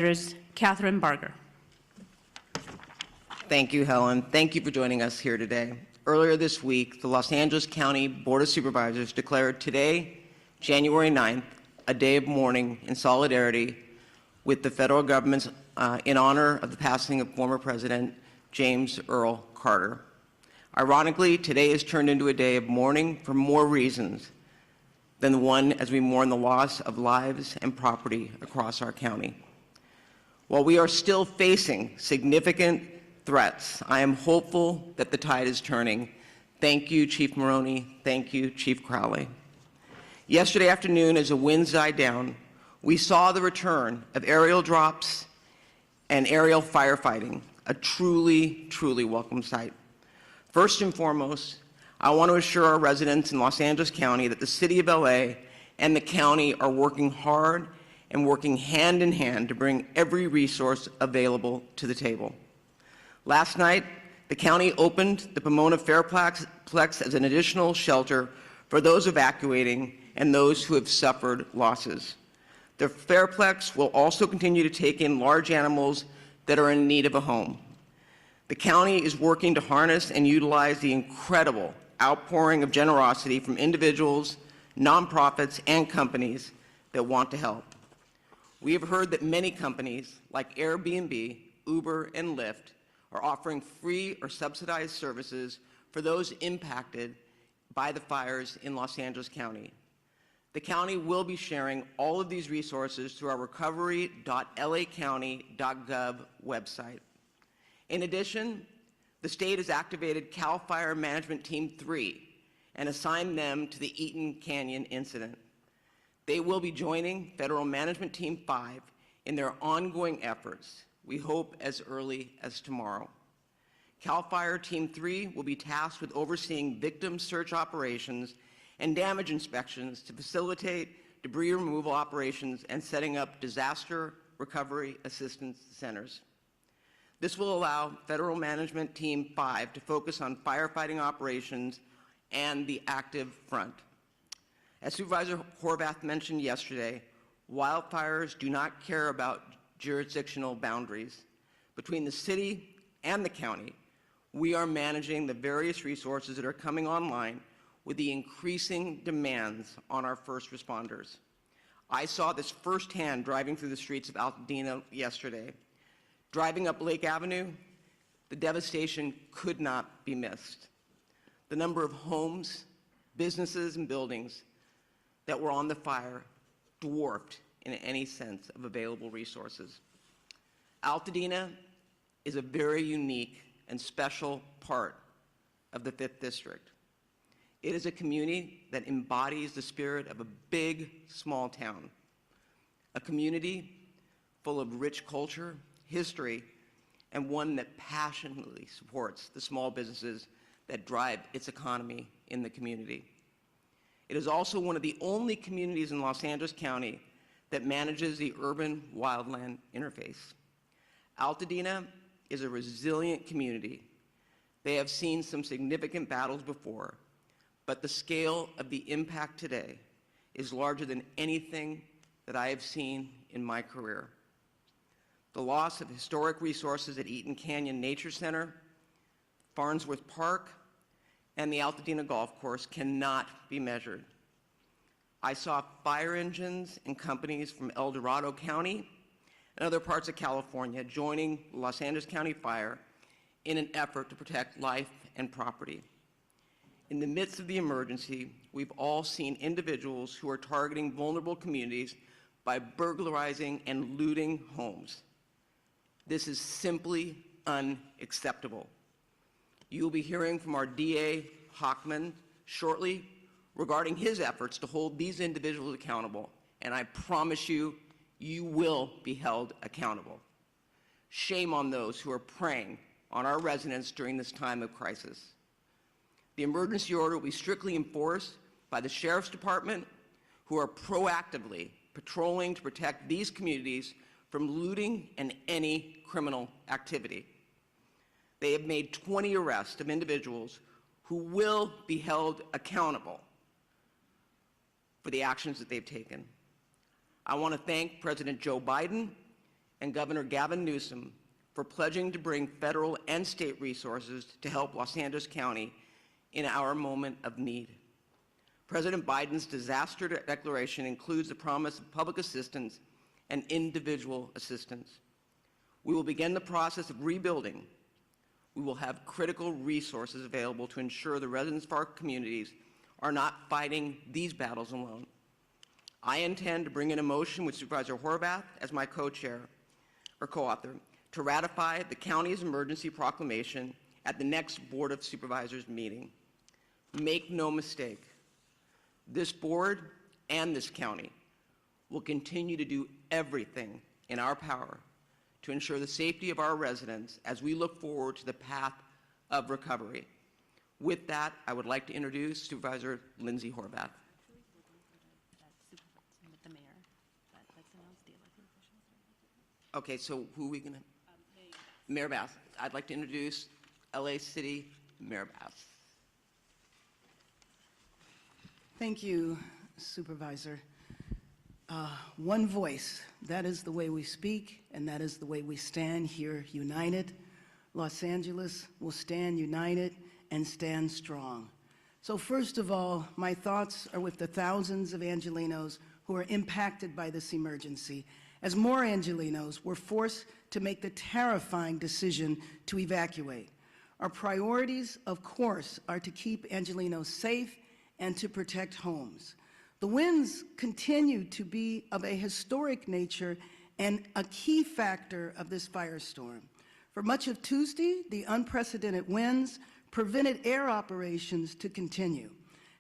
There's Catherine Barger. Thank you, Helen. Thank you for joining us here today. Earlier this week, the Los Angeles County Board of Supervisors declared today, January 9th, a day of mourning in solidarity with the federal government in honor of the passing of former President James Earl Carter. Ironically, today is turned into a day of mourning for more reasons than the one as we mourn the loss of lives and property across our county. While we are still facing significant threats, I am hopeful that the tide is turning. Thank you, Chief Moron. Thank you, Chief Crowley. Yesterday afternoon, as the winds died down, we saw the return of aerial drops and aerial firefighting, a truly, truly welcome sight. First and foremost, I want to assure our residents in Los Angeles County that the City of LA and the county are working hard and working hand in hand to bring every resource available to the table. Last night, the county opened the Pomona Fairplex as an additional shelter for those evacuating and those who have suffered losses. The Fairplex will also continue to take in large animals that are in need of a home. The county is working to harness and utilize the incredible outpouring of generosity from individuals, nonprofits, and companies that want to help. We have heard that many companies like Airbnb, Uber, and Lyft are offering free or subsidized services for those impacted by the fires in Los Angeles County. The county will be sharing all of these resources through our recovery.lacounty.gov website. In addition, the state has activated CAL FIRE Management Team 3 and assigned them to the Eaton Canyon incident. They will be joining Federal Management Team 5 in their ongoing efforts, we hope as early as tomorrow. CAL FIRE Team 3 will be tasked with overseeing victim search operations and damage inspections to facilitate debris removal operations and setting up disaster recovery assistance centers. This will allow Federal Management Team 5 to focus on firefighting operations and the active front. As Supervisor Horvath mentioned yesterday, wildfires do not care about jurisdictional boundaries. Between the city and the county, we are managing the various resources that are coming online with the increasing demands on our first responders. I saw this firsthand driving through the streets of Altadena yesterday. Driving up Lake Avenue, the devastation could not be missed. The number of homes, businesses, and buildings that were on the fire dwarfed in any sense of available resources. Altadena is a very unique and special part of the 5th District. It is a community that embodies the spirit of a big, small town, a community full of rich culture, history, and one that passionately supports the small businesses that drive its economy in the community. It is also one of the only communities in Los Angeles County that manages the urban-wildland interface. Altadena is a resilient community. They have seen some significant battles before, but the scale of the impact today is larger than anything that I have seen in my career. The loss of historic resources at Eaton Canyon Nature Center, Farnsworth Park, and the Altadena Golf Course cannot be measured. I saw fire engines and companies from El Dorado County and other parts of California joining Los Angeles County Fire in an effort to protect life and property. In the midst of the emergency, we've all seen individuals who are targeting vulnerable communities by burglarizing and looting homes. This is simply unacceptable. You will be hearing from our DA, Hawkman, shortly regarding his efforts to hold these individuals accountable, and I promise you, you will be held accountable. Shame on those who are preying on our residents during this time of crisis. The emergency order will be strictly enforced by the Sheriff's Department, who are proactively patrolling to protect these communities from looting and any criminal activity. They have made 20 arrests of individuals who will be held accountable for the actions that they've taken. I want to thank President Joe Biden and Governor Gavin Newsom for pledging to bring federal and state resources to help Los Angeles County in our moment of need. President Biden's disaster declaration includes the promise of public assistance and individual assistance. We will begin the process of rebuilding. We will have critical resources available to ensure the residents of our communities are not fighting these battles alone. I intend to bring in a motion with Supervisor Horvath as my co-chair or co-author to ratify the county's emergency proclamation at the next Board of Supervisors meeting. Make no mistake, this board and this county will continue to do everything in our power to ensure the safety of our residents as we look forward to the path of recovery. With that, I would like to introduce Supervisor Lindsay Horvath. Okay, so who are we going to? Mayor Bass. I'd like to introduce LA City Mayor Bass. Thank you, Supervisor. One voice, that is the way we speak, and that is the way we stand here united. Los Angeles will stand united and stand strong. So first of all, my thoughts are with the thousands of Angelenos who are impacted by this emergency, as more Angelenos were forced to make the terrifying decision to evacuate. Our priorities, of course, are to keep Angelenos safe and to protect homes. The winds continue to be of a historic nature and a key factor of this firestorm. For much of Tuesday, the unprecedented winds prevented air operations to continue.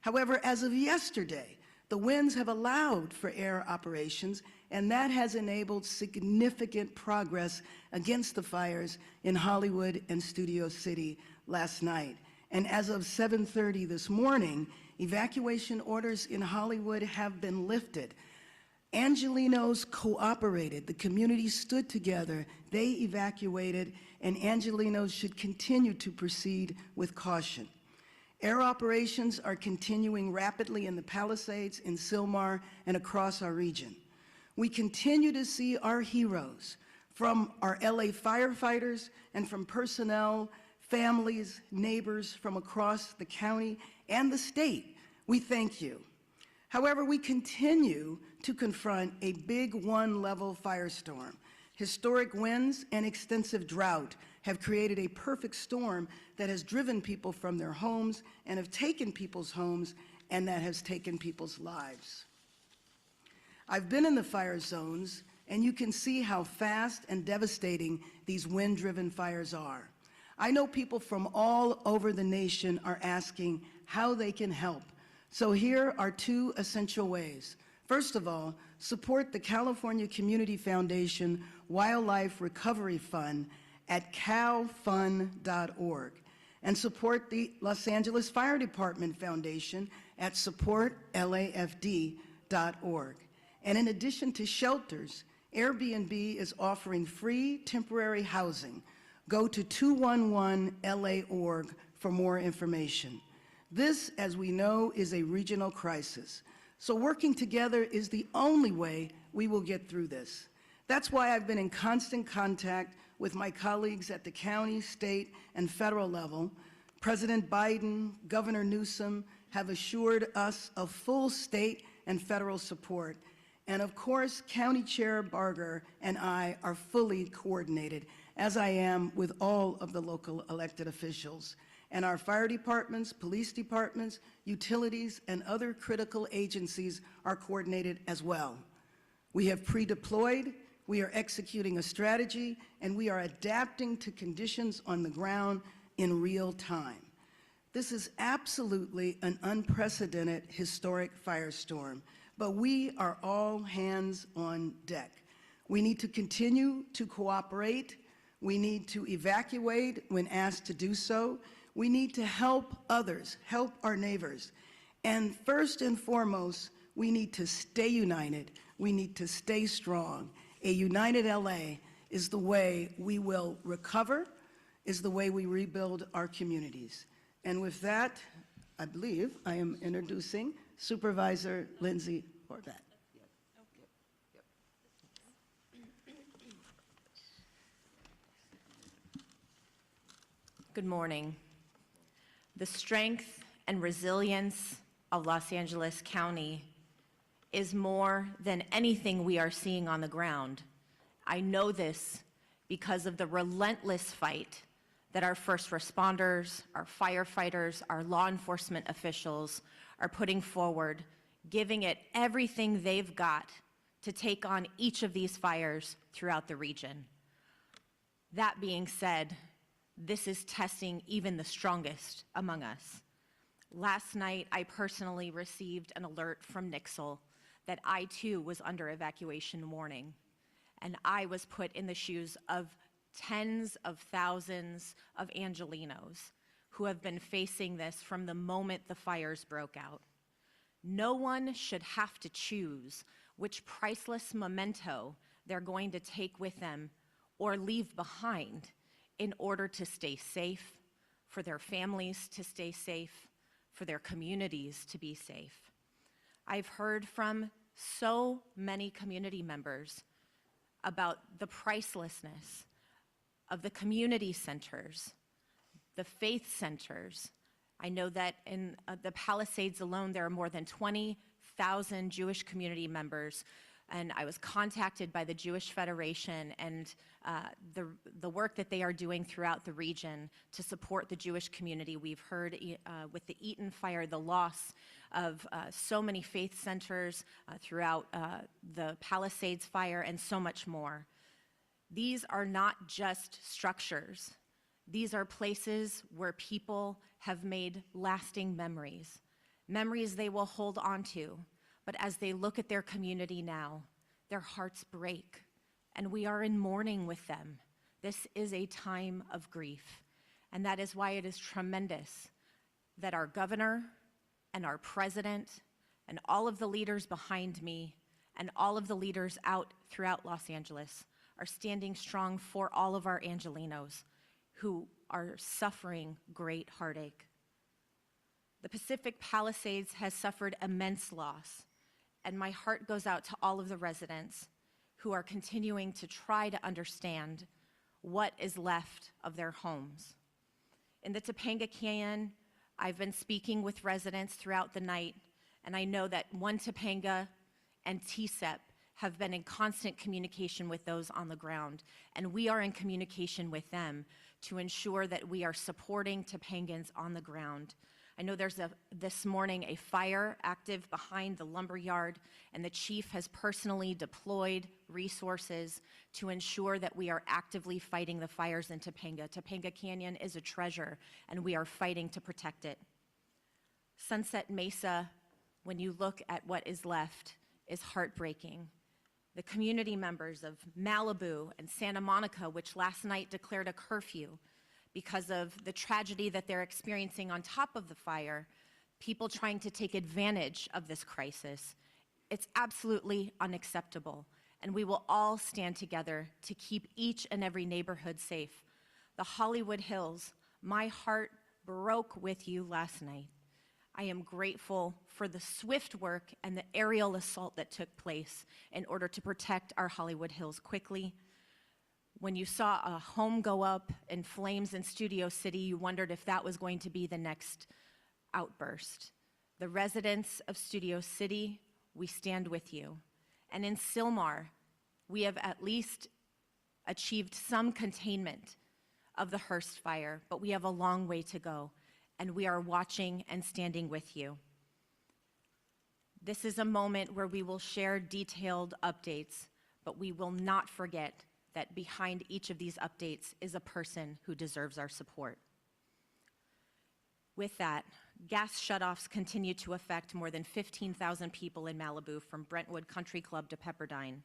However, as of yesterday, the winds have allowed for air operations, and that has enabled significant progress against the fires in Hollywood and Studio City last night. And as of 7:30 this morning, evacuation orders in Hollywood have been lifted. Angelenos cooperated. The community stood together. They evacuated, and Angelenos should continue to proceed with caution. Air operations are continuing rapidly in the Palisades, in Sylmar, and across our region. We continue to see our heroes, from our LA firefighters and from personnel, families, neighbors from across the county and the state. We thank you. However, we continue to confront a big one-level firestorm. Historic winds and extensive drought have created a perfect storm that has driven people from their homes and have taken people's homes, and that has taken people's lives. I've been in the fire zones, and you can see how fast and devastating these wind-driven fires are. I know people from all over the nation are asking how they can help. So here are two essential ways. First of all, support the California Community Foundation Wildlife Recovery Fund at calfund.org, and support the Los Angeles Fire Department Foundation at supportlafd.org. And in addition to shelters, Airbnb is offering free temporary housing. Go to 211la.org for more information. This, as we know, is a regional crisis. So working together is the only way we will get through this. That's why I've been in constant contact with my colleagues at the county, state, and federal level. President Biden, Governor Newsom have assured us of full state and federal support. And of course, County Chair Barger and I are fully coordinated, as I am with all of the local elected officials. And our fire departments, police departments, utilities, and other critical agencies are coordinated as well. We have pre-deployed, we are executing a strategy, and we are adapting to conditions on the ground in real time. This is absolutely an unprecedented historic firestorm, but we are all hands on deck. We need to continue to cooperate. We need to evacuate when asked to do so. We need to help others, help our neighbors. And first and foremost, we need to stay united. We need to stay strong. A united LA is the way we will recover, is the way we rebuild our communities. And with that, I believe I am introducing Supervisor Lindsay Horvath. Good morning. The strength and resilience of Los Angeles County is more than anything we are seeing on the ground. I know this because of the relentless fight that our first responders, our firefighters, our law enforcement officials are putting forward, giving it everything they've got to take on each of these fires throughout the region. That being said, this is testing even the strongest among us. Last night, I personally received an alert from Nixle that I too was under evacuation warning, and I was put in the shoes of tens of thousands of Angelenos who have been facing this from the moment the fires broke out. No one should have to choose which priceless memento they're going to take with them or leave behind in order to stay safe, for their families to stay safe, for their communities to be safe. I've heard from so many community members about the pricelessness of the community centers, the faith centers. I know that in the Palisades alone, there are more than 20,000 Jewish community members, and I was contacted by the Jewish Federation and the work that they are doing throughout the region to support the Jewish community. We've heard with the Eaton fire, the loss of so many faith centers throughout the Palisades fire and so much more. These are not just structures. These are places where people have made lasting memories, memories they will hold on to. But as they look at their community now, their hearts break, and we are in mourning with them. This is a time of grief, and that is why it is tremendous that our governor and our president and all of the leaders behind me and all of the leaders out throughout Los Angeles are standing strong for all of our Angelenos who are suffering great heartache. The Pacific Palisades has suffered immense loss, and my heart goes out to all of the residents who are continuing to try to understand what is left of their homes. In the Topanga Canyon, I've been speaking with residents throughout the night, and I know that One Topanga and TSEP have been in constant communication with those on the ground, and we are in communication with them to ensure that we are supporting Topangans on the ground. I know there's this morning a fire active behind the lumber yard, and the chief has personally deployed resources to ensure that we are actively fighting the fires in Topanga. Topanga Canyon is a treasure, and we are fighting to protect it. Sunset Mesa, when you look at what is left, is heartbreaking. The community members of Malibu and Santa Monica, which last night declared a curfew because of the tragedy that they're experiencing on top of the fire, people trying to take advantage of this crisis. It's absolutely unacceptable, and we will all stand together to keep each and every neighborhood safe. The Hollywood Hills, my heart broke with you last night. I am grateful for the swift work and the aerial assault that took place in order to protect our Hollywood Hills quickly. When you saw a home go up in flames in Studio City, you wondered if that was going to be the next outburst. The residents of Studio City, we stand with you. And in Sylmar, we have at least achieved some containment of the Hearst fire, but we have a long way to go, and we are watching and standing with you. This is a moment where we will share detailed updates, but we will not forget that behind each of these updates is a person who deserves our support. With that, gas shutoffs continue to affect more than 15,000 people in Malibu from Brentwood Country Club to Pepperdine.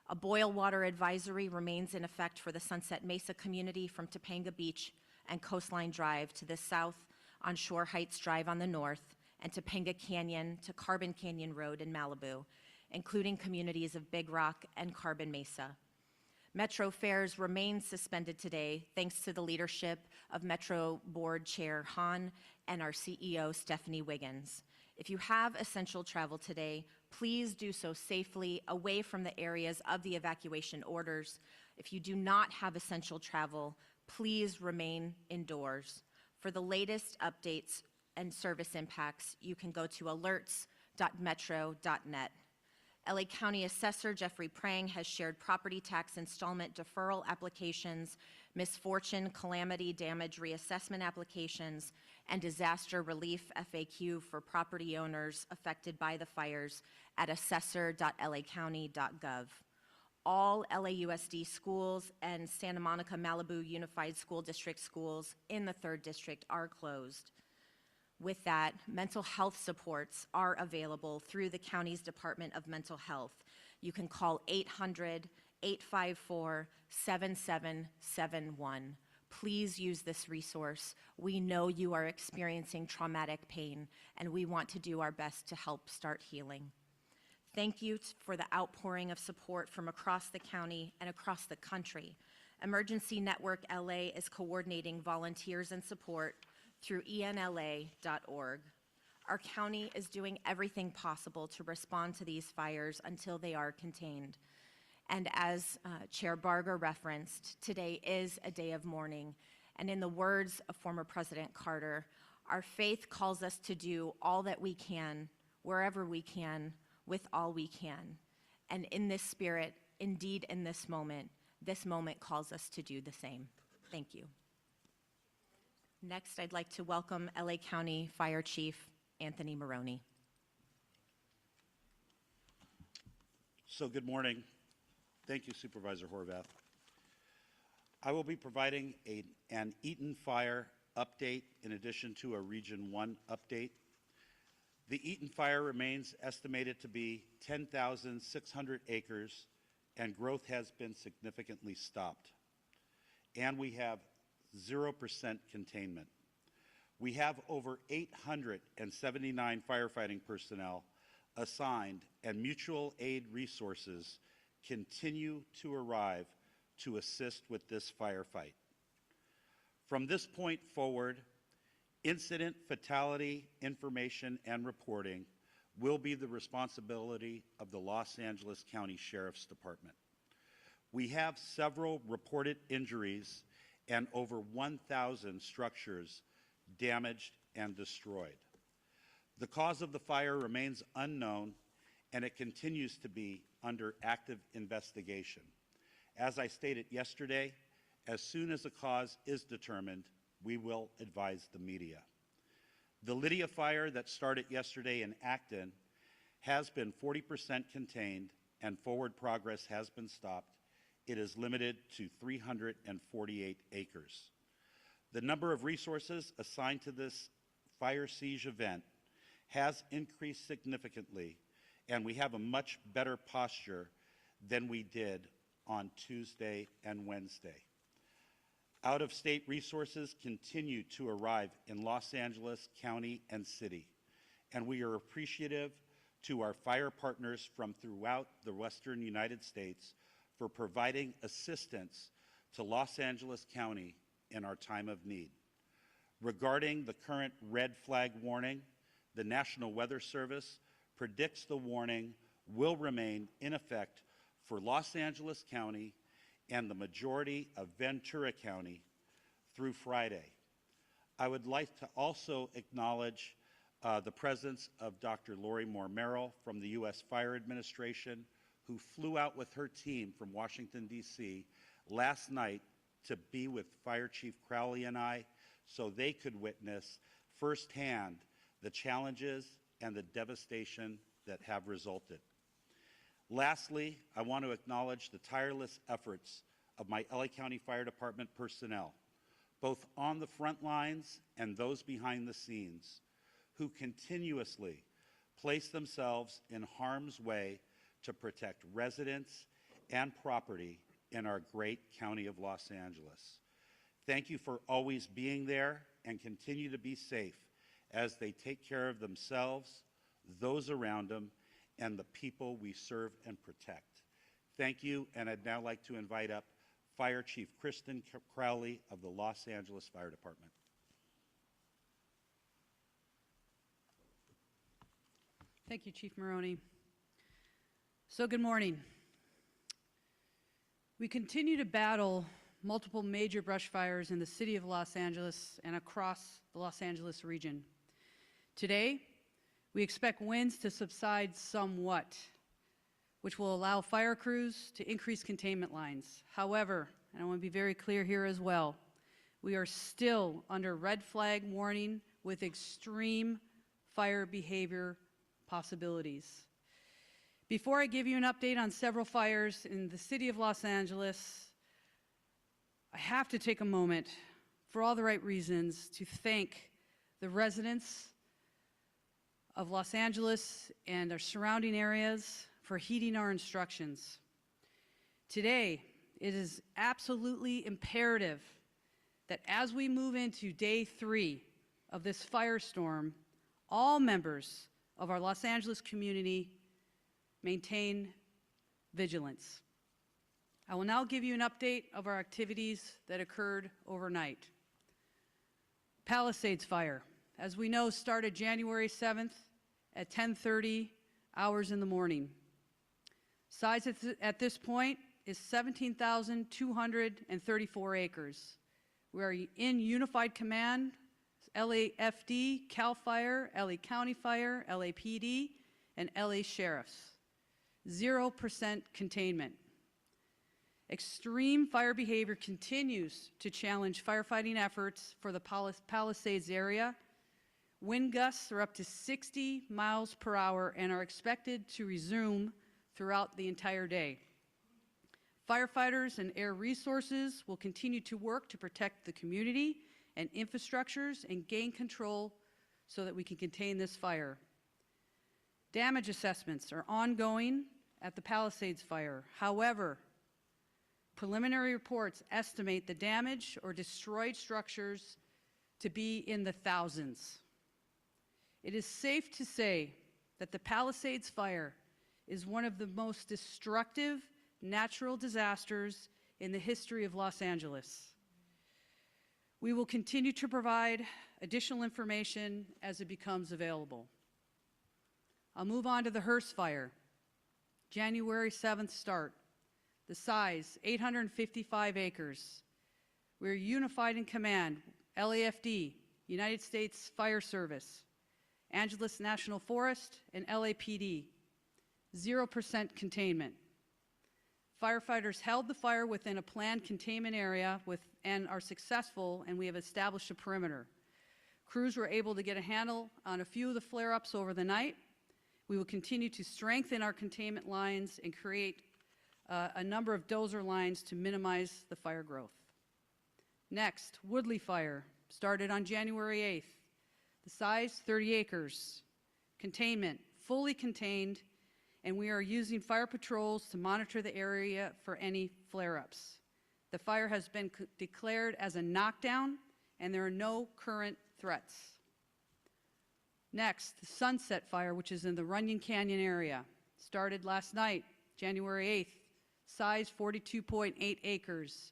A boil water advisory remains in effect for the Sunset Mesa community from Topanga Beach and Coastline Drive to the south on Shore Heights Drive on the north, and Topanga Canyon to Carbon Canyon Road in Malibu, including communities of Big Rock and Carbon Mesa. Metro fares remain suspended today thanks to the leadership of Metro Board Chair Hahn and our CEO Stephanie Wiggins. If you have essential travel today, please do so safely away from the areas of the evacuation orders. If you do not have essential travel, please remain indoors. For the latest updates and service impacts, you can go to alerts.metro.net. LA County Assessor Jeffrey Prang has shared property tax installment deferral applications, misfortune, calamity, damage reassessment applications, and disaster relief FAQ for property owners affected by the fires at assessor.lacounty.gov. All LAUSD schools and Santa Monica Malibu Unified School District schools in the 3rd District are closed. With that, mental health supports are available through the county's Department of Mental Health. You can call 800-854-7771. Please use this resource. We know you are experiencing traumatic pain, and we want to do our best to help start healing. Thank you for the outpouring of support from across the county and across the country. Emergency Network LA is coordinating volunteers and support through enla.org. Our county is doing everything possible to respond to these fires until they are contained. And as Chair Barger referenced, today is a day of mourning. And in the words of former President Carter, our faith calls us to do all that we can, wherever we can, with all we can. And in this spirit, indeed in this moment calls us to do the same. Thank you. Next, I'd like to welcome LA County Fire Chief Anthony Moron. So good morning. Thank you, Supervisor Horvath. I will be providing an Eaton Fire update in addition to a Region 1 update. The Eaton Fire remains estimated to be 10,600 acres, and growth has been significantly stopped. And we have 0% containment. We have over 879 firefighting personnel assigned, and mutual aid resources continue to arrive to assist with this firefight. From this point forward, incident fatality information and reporting will be the responsibility of the Los Angeles County Sheriff's Department. We have several reported injuries and over 1,000 structures damaged and destroyed. The cause of the fire remains unknown, and it continues to be under active investigation. As I stated yesterday, as soon as a cause is determined, we will advise the media. The Lydia fire that started yesterday in Acton has been 40% contained, and forward progress has been stopped. It is limited to 348 acres. The number of resources assigned to this fire siege event has increased significantly, and we have a much better posture than we did on Tuesday and Wednesday. Out-of-state resources continue to arrive in Los Angeles County and City, and we are appreciative to our fire partners from throughout the Western United States for providing assistance to Los Angeles County in our time of need. Regarding the current red flag warning, the National Weather Service predicts the warning will remain in effect for Los Angeles County and the majority of Ventura County through Friday. I would like to also acknowledge the presence of Dr. Lori Moore Merrill from the U.S. Fire Administration, who flew out with her team from Washington, D.C. last night to be with Fire Chief Crowley and I so they could witness firsthand the challenges and the devastation that have resulted. Lastly, I want to acknowledge the tireless efforts of my LA County Fire Department personnel, both on the front lines and those behind the scenes, who continuously place themselves in harm's way to protect residents and property in our great county of Los Angeles. Thank you for always being there, and continue to be safe as they take care of themselves, those around them, and the people we serve and protect. Thank you, and I'd now like to invite up Fire Chief Kristen Crowley of the Los Angeles Fire Department. Thank you, Chief Moron. So good morning. We continue to battle multiple major brush fires in the city of Los Angeles and across the Los Angeles region. Today, we expect winds to subside somewhat, which will allow fire crews to increase containment lines. However, and I want to be very clear here as well, we are still under red flag warning with extreme fire behavior possibilities. Before I give you an update on several fires in the city of Los Angeles, I have to take a moment, for all the right reasons, to thank the residents of Los Angeles and our surrounding areas for heeding our instructions. Today, it is absolutely imperative that as we move into day 3 of this firestorm, all members of our Los Angeles community maintain vigilance. I will now give you an update of our activities that occurred overnight. Palisades fire, as we know, started January 7th at 10:30 hours in the morning. Size at this point is 17,234 acres. We are in unified command, LAFD, CAL FIRE, LA County Fire, LAPD, and LA Sheriffs. 0% containment. Extreme fire behavior continues to challenge firefighting efforts for the Palisades area. Wind gusts are up to 60 miles per hour and are expected to resume throughout the entire day. Firefighters and air resources will continue to work to protect the community and infrastructures and gain control so that we can contain this fire. Damage assessments are ongoing at the Palisades fire. However, preliminary reports estimate the damage or destroyed structures to be in the thousands. It is safe to say that the Palisades fire is one of the most destructive natural disasters in the history of Los Angeles. We will continue to provide additional information as it becomes available. I'll move on to the Hearst fire. January 7th start. The size, 855 acres. We're unified in command, LAFD, United States Fire Service, Angeles National Forest, and LAPD. 0% containment. Firefighters held the fire within a planned containment area and are successful, and we have established a perimeter. Crews were able to get a handle on a few of the flare-ups over the night. We will continue to strengthen our containment lines and create a number of dozer lines to minimize the fire growth. Next, Woodley fire started on January 8th. The size, 30 acres. Containment, fully contained, and we are using fire patrols to monitor the area for any flare-ups. The fire has been declared as a knockdown, and there are no current threats. Next, the Sunset fire, which is in the Runyon Canyon area, started last night, January 8th, size 42.8 acres.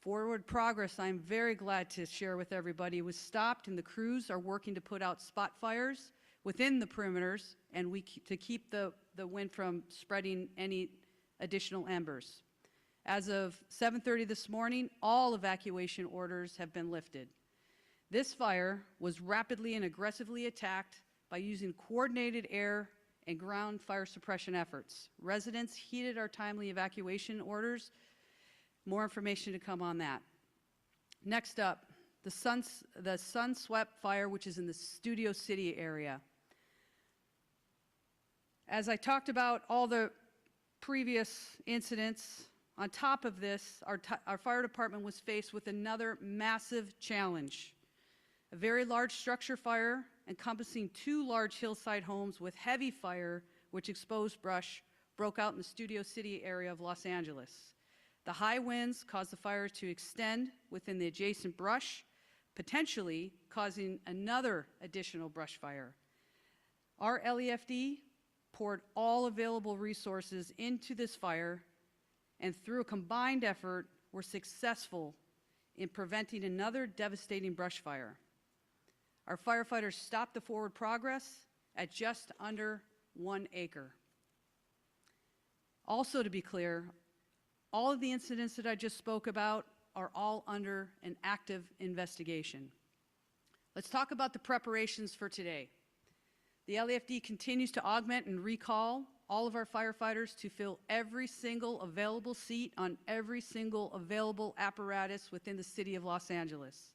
Forward progress, I'm very glad to share with everybody, was stopped, and the crews are working to put out spot fires within the perimeters and to keep the wind from spreading any additional embers. As of 7:30 this morning, all evacuation orders have been lifted. This fire was rapidly and aggressively attacked by using coordinated air and ground fire suppression efforts. Residents heeded our timely evacuation orders. More information to come on that. Next up, the Sunswept fire, which is in the Studio City area. As I talked about all the previous incidents, on top of this, our fire department was faced with another massive challenge. A very large structure fire encompassing 2 large hillside homes with heavy fire, which exposed brush, broke out in the Studio City area of Los Angeles. The high winds caused the fire to extend within the adjacent brush, potentially causing another additional brush fire. Our LAFD poured all available resources into this fire, and through a combined effort, were successful in preventing another devastating brush fire. Our firefighters stopped the forward progress at just under 1 acre. Also, to be clear, all of the incidents that I just spoke about are all under an active investigation. Let's talk about the preparations for today. The LAFD continues to augment and recall all of our firefighters to fill every single available seat on every single available apparatus within the city of Los Angeles.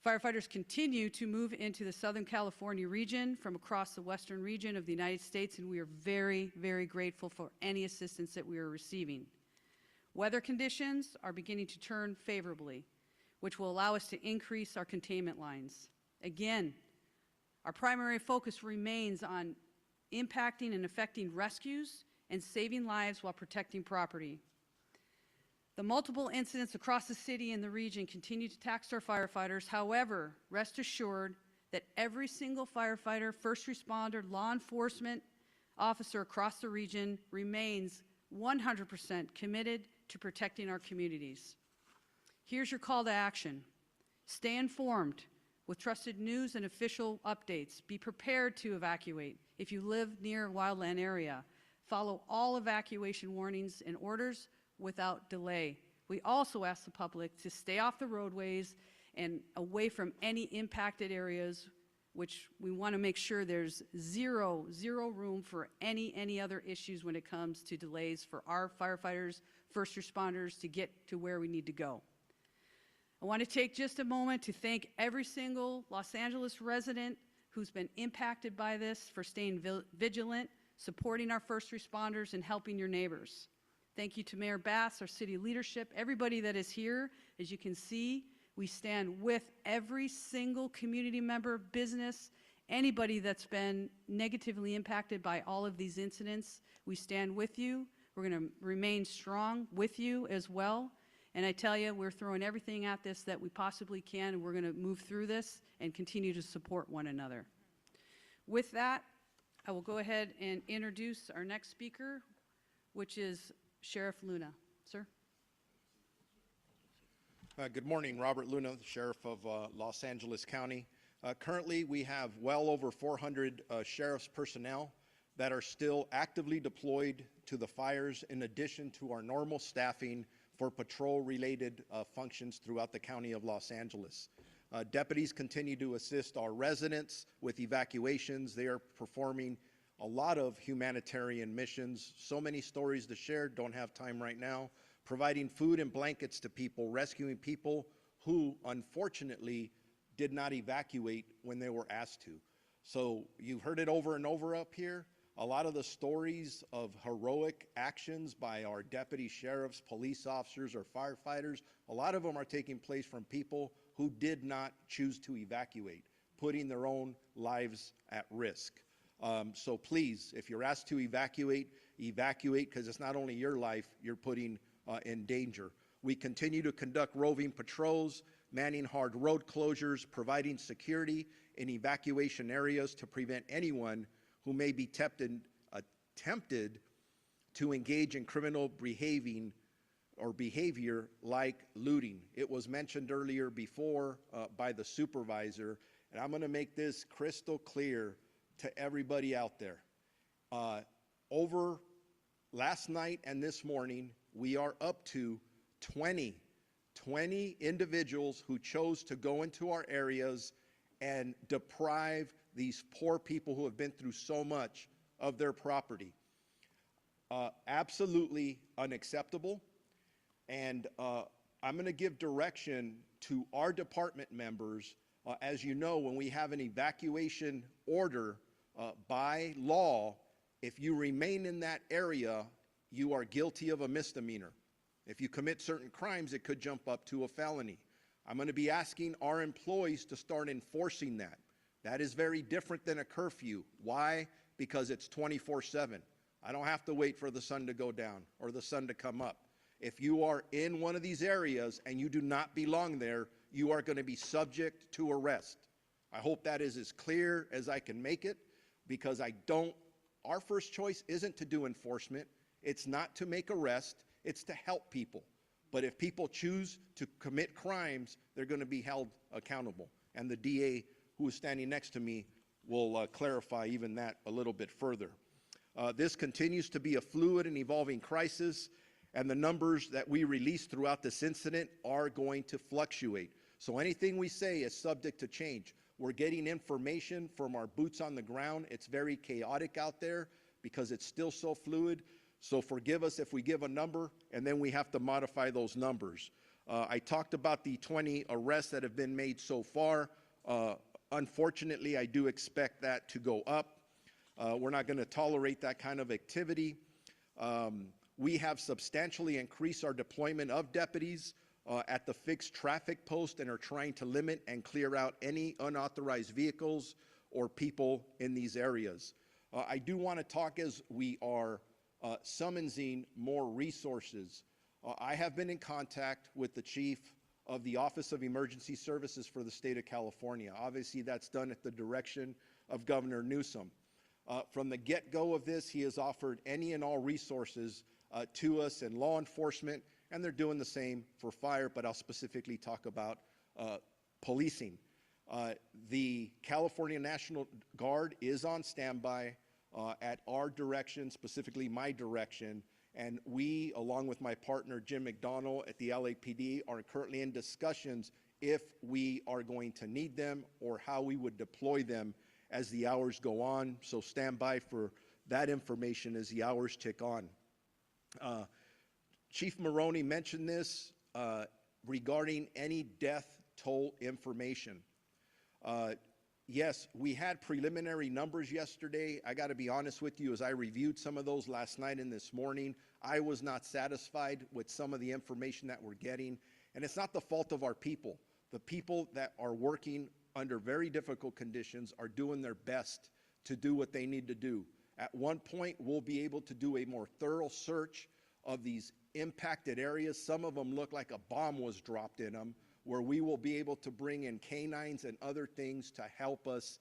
Firefighters continue to move into the Southern California region from across the western region of the United States, and we are very, very grateful for any assistance that we are receiving. Weather conditions are beginning to turn favorably, which will allow us to increase our containment lines. Again, our primary focus remains on impacting and affecting rescues and saving lives while protecting property. The multiple incidents across the city and the region continue to tax our firefighters. However, rest assured that every single firefighter, first responder, law enforcement officer across the region remains 100% committed to protecting our communities. Here's your call to action. Stay informed with trusted news and official updates. Be prepared to evacuate if you live near a wildland area. Follow all evacuation warnings and orders without delay. We also ask the public to stay off the roadways and away from any impacted areas, which we want to make sure there's zero room for any other issues when it comes to delays for our firefighters, first responders to get to where we need to go. I want to take just a moment to thank every single Los Angeles resident who's been impacted by this for staying vigilant, supporting our first responders, and helping your neighbors. Thank you to Mayor Bass, our city leadership, everybody that is here. As you can see, we stand with every single community member, business, anybody that's been negatively impacted by all of these incidents. We stand with you. We're going to remain strong with you as well. And I tell you, we're throwing everything at this that we possibly can, and we're going to move through this and continue to support one another. With that, I will go ahead and introduce our next speaker, which is Sheriff Luna. Sir? Good morning, Robert Luna, the Sheriff of Los Angeles County. Currently, we have well over 400 sheriff's personnel that are still actively deployed to the fires, in addition to our normal staffing for patrol-related functions throughout the county of Los Angeles. Deputies continue to assist our residents with evacuations. They are performing a lot of humanitarian missions. So many stories to share, don't have time right now. Providing food and blankets to people, rescuing people who unfortunately did not evacuate when they were asked to. So you've heard it over and over up here. A lot of the stories of heroic actions by our deputy sheriffs, police officers, or firefighters, a lot of them are taking place from people who did not choose to evacuate, putting their own lives at risk. So please, if you're asked to evacuate, because it's not only your life you're putting in danger. We continue to conduct roving patrols, manning hard road closures, providing security in evacuation areas to prevent anyone who may be tempted to engage in criminal behavior like looting. It was mentioned earlier before by the supervisor, and I'm going to make this crystal clear to everybody out there. Over last night and this morning, we are up to 20 individuals who chose to go into our areas and deprive these poor people who have been through so much of their property. Absolutely unacceptable. And I'm going to give direction to our department members. As you know, when we have an evacuation order by law, if you remain in that area, you are guilty of a misdemeanor. If you commit certain crimes, it could jump up to a felony. I'm going to be asking our employees to start enforcing that. That is very different than a curfew. Why? Because it's 24/7. I don't have to wait for the sun to go down or the sun to come up. If you are in one of these areas and you do not belong there, you are going to be subject to arrest. I hope that is as clear as I can make it, because our first choice isn't to do enforcement. It's not to make arrests. It's to help people. But if people choose to commit crimes, they're going to be held accountable. And the DA, who is standing next to me, will clarify even that a little bit further. This continues to be a fluid and evolving crisis. and the numbers that we release throughout this incident are going to fluctuate. So anything we say is subject to change. We're getting information from our boots on the ground. It's very chaotic out there because it's still so fluid. So forgive us if we give a number and then we have to modify those numbers. I talked about the 20 arrests that have been made so far. Unfortunately, I do expect that to go up. We're not going to tolerate that kind of activity. We have substantially increased our deployment of deputies at the fixed traffic post and are trying to limit and clear out any unauthorized vehicles or people in these areas. I do want to talk as we are summoning more resources. I have been in contact with the chief of the Office of Emergency Services for the state of California. Obviously, that's done at the direction of Governor Newsom. From the get-go of this, he has offered any and all resources to us in law enforcement, and they're doing the same for fire, but I'll specifically talk about policing. The California National Guard is on standby at our direction, specifically my direction, and we, along with my partner Jim McDonald at the LAPD, are currently in discussions if we are going to need them or how we would deploy them as the hours go on. So stand by for that information as the hours tick on. Chief Moron mentioned this regarding any death toll information. Yes, we had preliminary numbers yesterday. I got to be honest with you, as I reviewed some of those last night and this morning, I was not satisfied with some of the information that we're getting. And it's not the fault of our people. The people that are working under very difficult conditions are doing their best to do what they need to do. At one point, we'll be able to do a more thorough search of these impacted areas. Some of them look like a bomb was dropped in them, where we will be able to bring in canines and other things to help us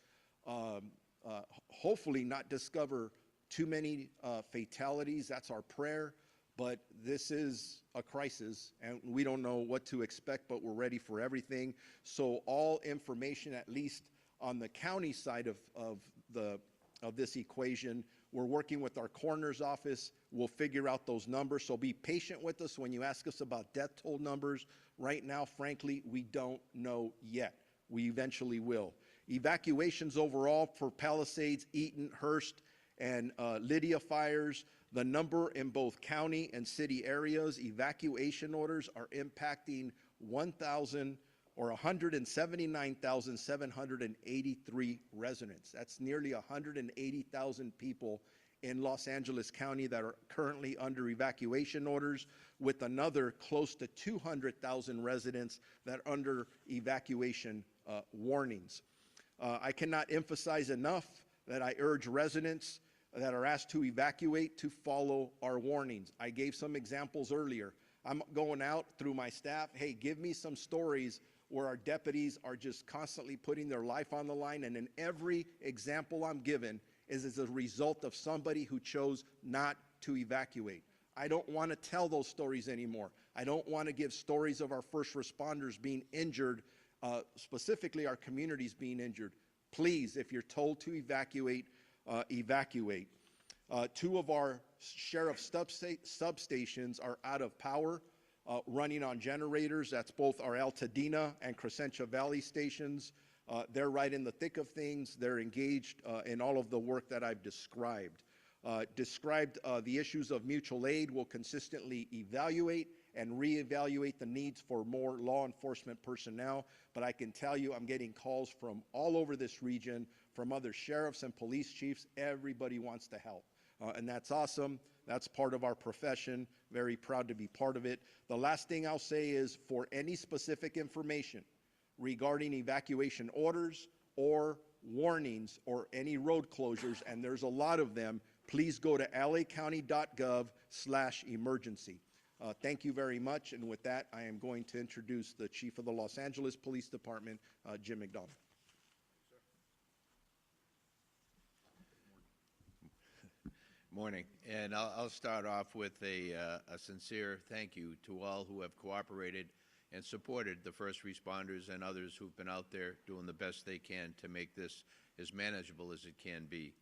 hopefully not discover too many fatalities. That's our prayer. But this is a crisis, and we don't know what to expect, but we're ready for everything. So all information, at least on the county side of this equation, we're working with our coroner's office. We'll figure out those numbers. So be patient with us when you ask us about death toll numbers. Right now, frankly, we don't know yet. We eventually will. Evacuations overall for Palisades, Eaton, Hearst, and Lydia fires. The number in both county and city areas, evacuation orders are impacting 179,783 residents. That's nearly 180,000 people in Los Angeles County that are currently under evacuation orders, with another close to 200,000 residents that are under evacuation warnings. I cannot emphasize enough that I urge residents that are asked to evacuate to follow our warnings. I gave some examples earlier. I'm going out through my staff, hey, give me some stories where our deputies are just constantly putting their life on the line, and in every example I'm given is as a result of somebody who chose not to evacuate. I don't want to tell those stories anymore. I don't want to give stories of our first responders being injured, specifically our communities being injured. Please, if you're told to evacuate, evacuate. Two of our sheriff substations are out of power, running on generators. That's both our Altadena and Crescentia Valley stations. They're right in the thick of things. They're engaged in all of the work that I've described. The issues of mutual aid. Will consistently evaluate and reevaluate the needs for more law enforcement personnel. But I can tell you, I'm getting calls from all over this region, from other sheriffs and police chiefs. Everybody wants to help. And that's awesome. That's part of our profession. Very proud to be part of it. The last thing I'll say is, for any specific information regarding evacuation orders or warnings or any road closures, and there's a lot of them, please go to lacounty.gov/emergency. Thank you very much. And with that, I am going to introduce the Chief of the Los Angeles Police Department, Jim McDonald. Morning, and I'll start off with a sincere thank you to all who have cooperated and supported the first responders and others who've been out there doing the best they can to make this as manageable as it can be.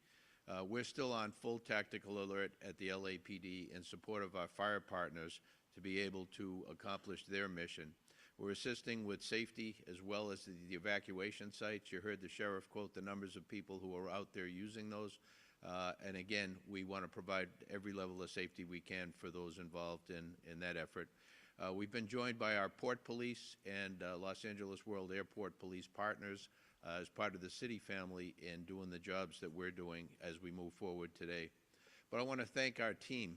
We're still on full tactical alert at the LAPD in support of our fire partners to be able to accomplish their mission. We're assisting with safety as well as the evacuation sites. You heard the sheriff quote the numbers of people who are out there using those. And again, we want to provide every level of safety we can for those involved in that effort. We've been joined by our Port Police and Los Angeles World Airport Police partners as part of the city family in doing the jobs that we're doing as we move forward today. But I want to thank our team.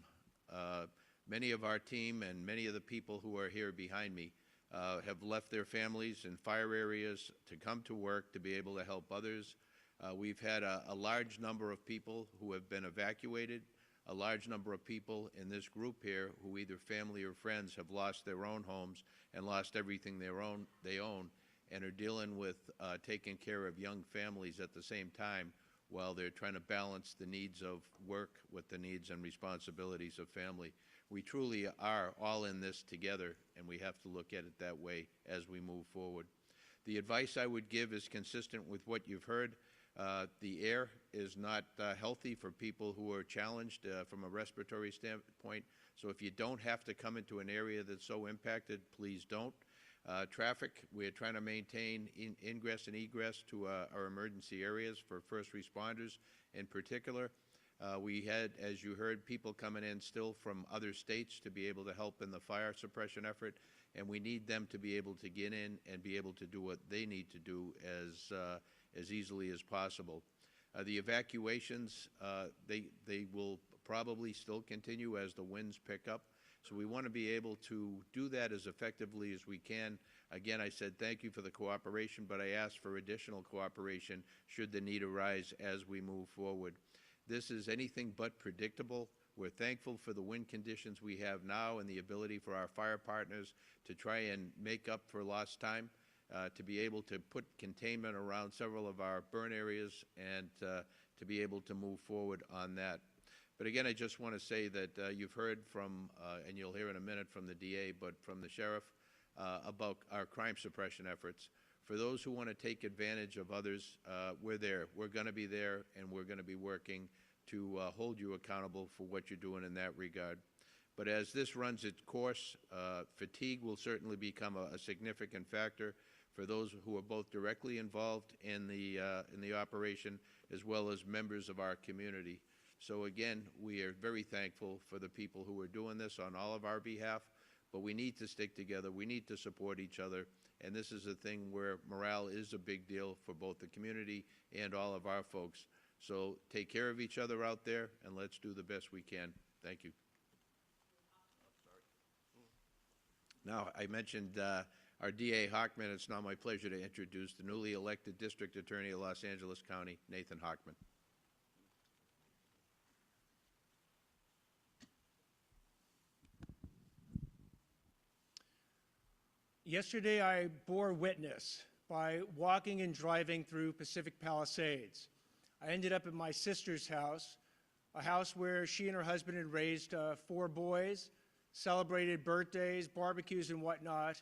Many of our team and many of the people who are here behind me have left their families in fire areas to come to work to be able to help others. We've had a large number of people who have been evacuated, a large number of people in this group here who either family or friends have lost their own homes and lost everything they own and are dealing with taking care of young families at the same time while they're trying to balance the needs of work with the needs and responsibilities of family. We truly are all in this together, and we have to look at it that way as we move forward. The advice I would give is consistent with what you've heard. The air is not healthy for people who are challenged from a respiratory standpoint. So if you don't have to come into an area that's so impacted, please don't. Traffic, we're trying to maintain ingress and egress to our emergency areas for first responders in particular. We had, as you heard, people coming in still from other states to be able to help in the fire suppression effort, and we need them to be able to get in and be able to do what they need to do as easily as possible. The evacuations, they will probably still continue as the winds pick up. So we want to be able to do that as effectively as we can. Again, I said thank you for the cooperation, but I ask for additional cooperation should the need arise as we move forward. This is anything but predictable. We're thankful for the wind conditions we have now and the ability for our fire partners to try and make up for lost time, to be able to put containment around several of our burn areas and to be able to move forward on that. But again, I just want to say that you've heard from, and you'll hear in a minute from the DA, but from the sheriff about our crime suppression efforts. For those who want to take advantage of others, we're there. We're going to be there, and we're going to be working to hold you accountable for what you're doing in that regard. But as this runs its course, fatigue will certainly become a significant factor for those who are both directly involved in the operation as well as members of our community. So again, we are very thankful for the people who are doing this on all of our behalf, but we need to stick together. We need to support each other, and this is a thing where morale is a big deal for both the community and all of our folks. So take care of each other out there, and let's do the best we can. Thank you. Now, I mentioned our DA Hawkman. It's now my pleasure to introduce the newly elected District Attorney of Los Angeles County, Nathan Hawkman. Yesterday, I bore witness by walking and driving through Pacific Palisades. I ended up at my sister's house, a house where she and her husband had raised 4 boys, celebrated birthdays, barbecues, and whatnot,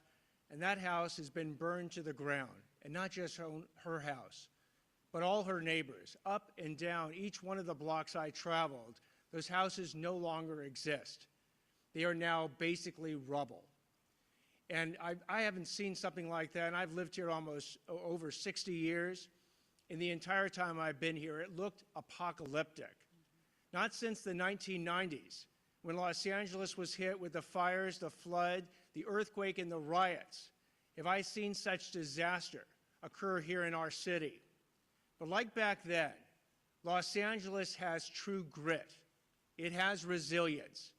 and that house has been burned to the ground. And not just her house, but all her neighbors, up and down each one of the blocks I traveled. Those houses no longer exist. They are now basically rubble. And I haven't seen something like that, and I've lived here almost over 60 years. In the entire time I've been here, it looked apocalyptic. Not since the 1990s, when Los Angeles was hit with the fires, the flood, the earthquake, and the riots, have I seen such disaster occur here in our city. But like back then, Los Angeles has true grit. It has resilience.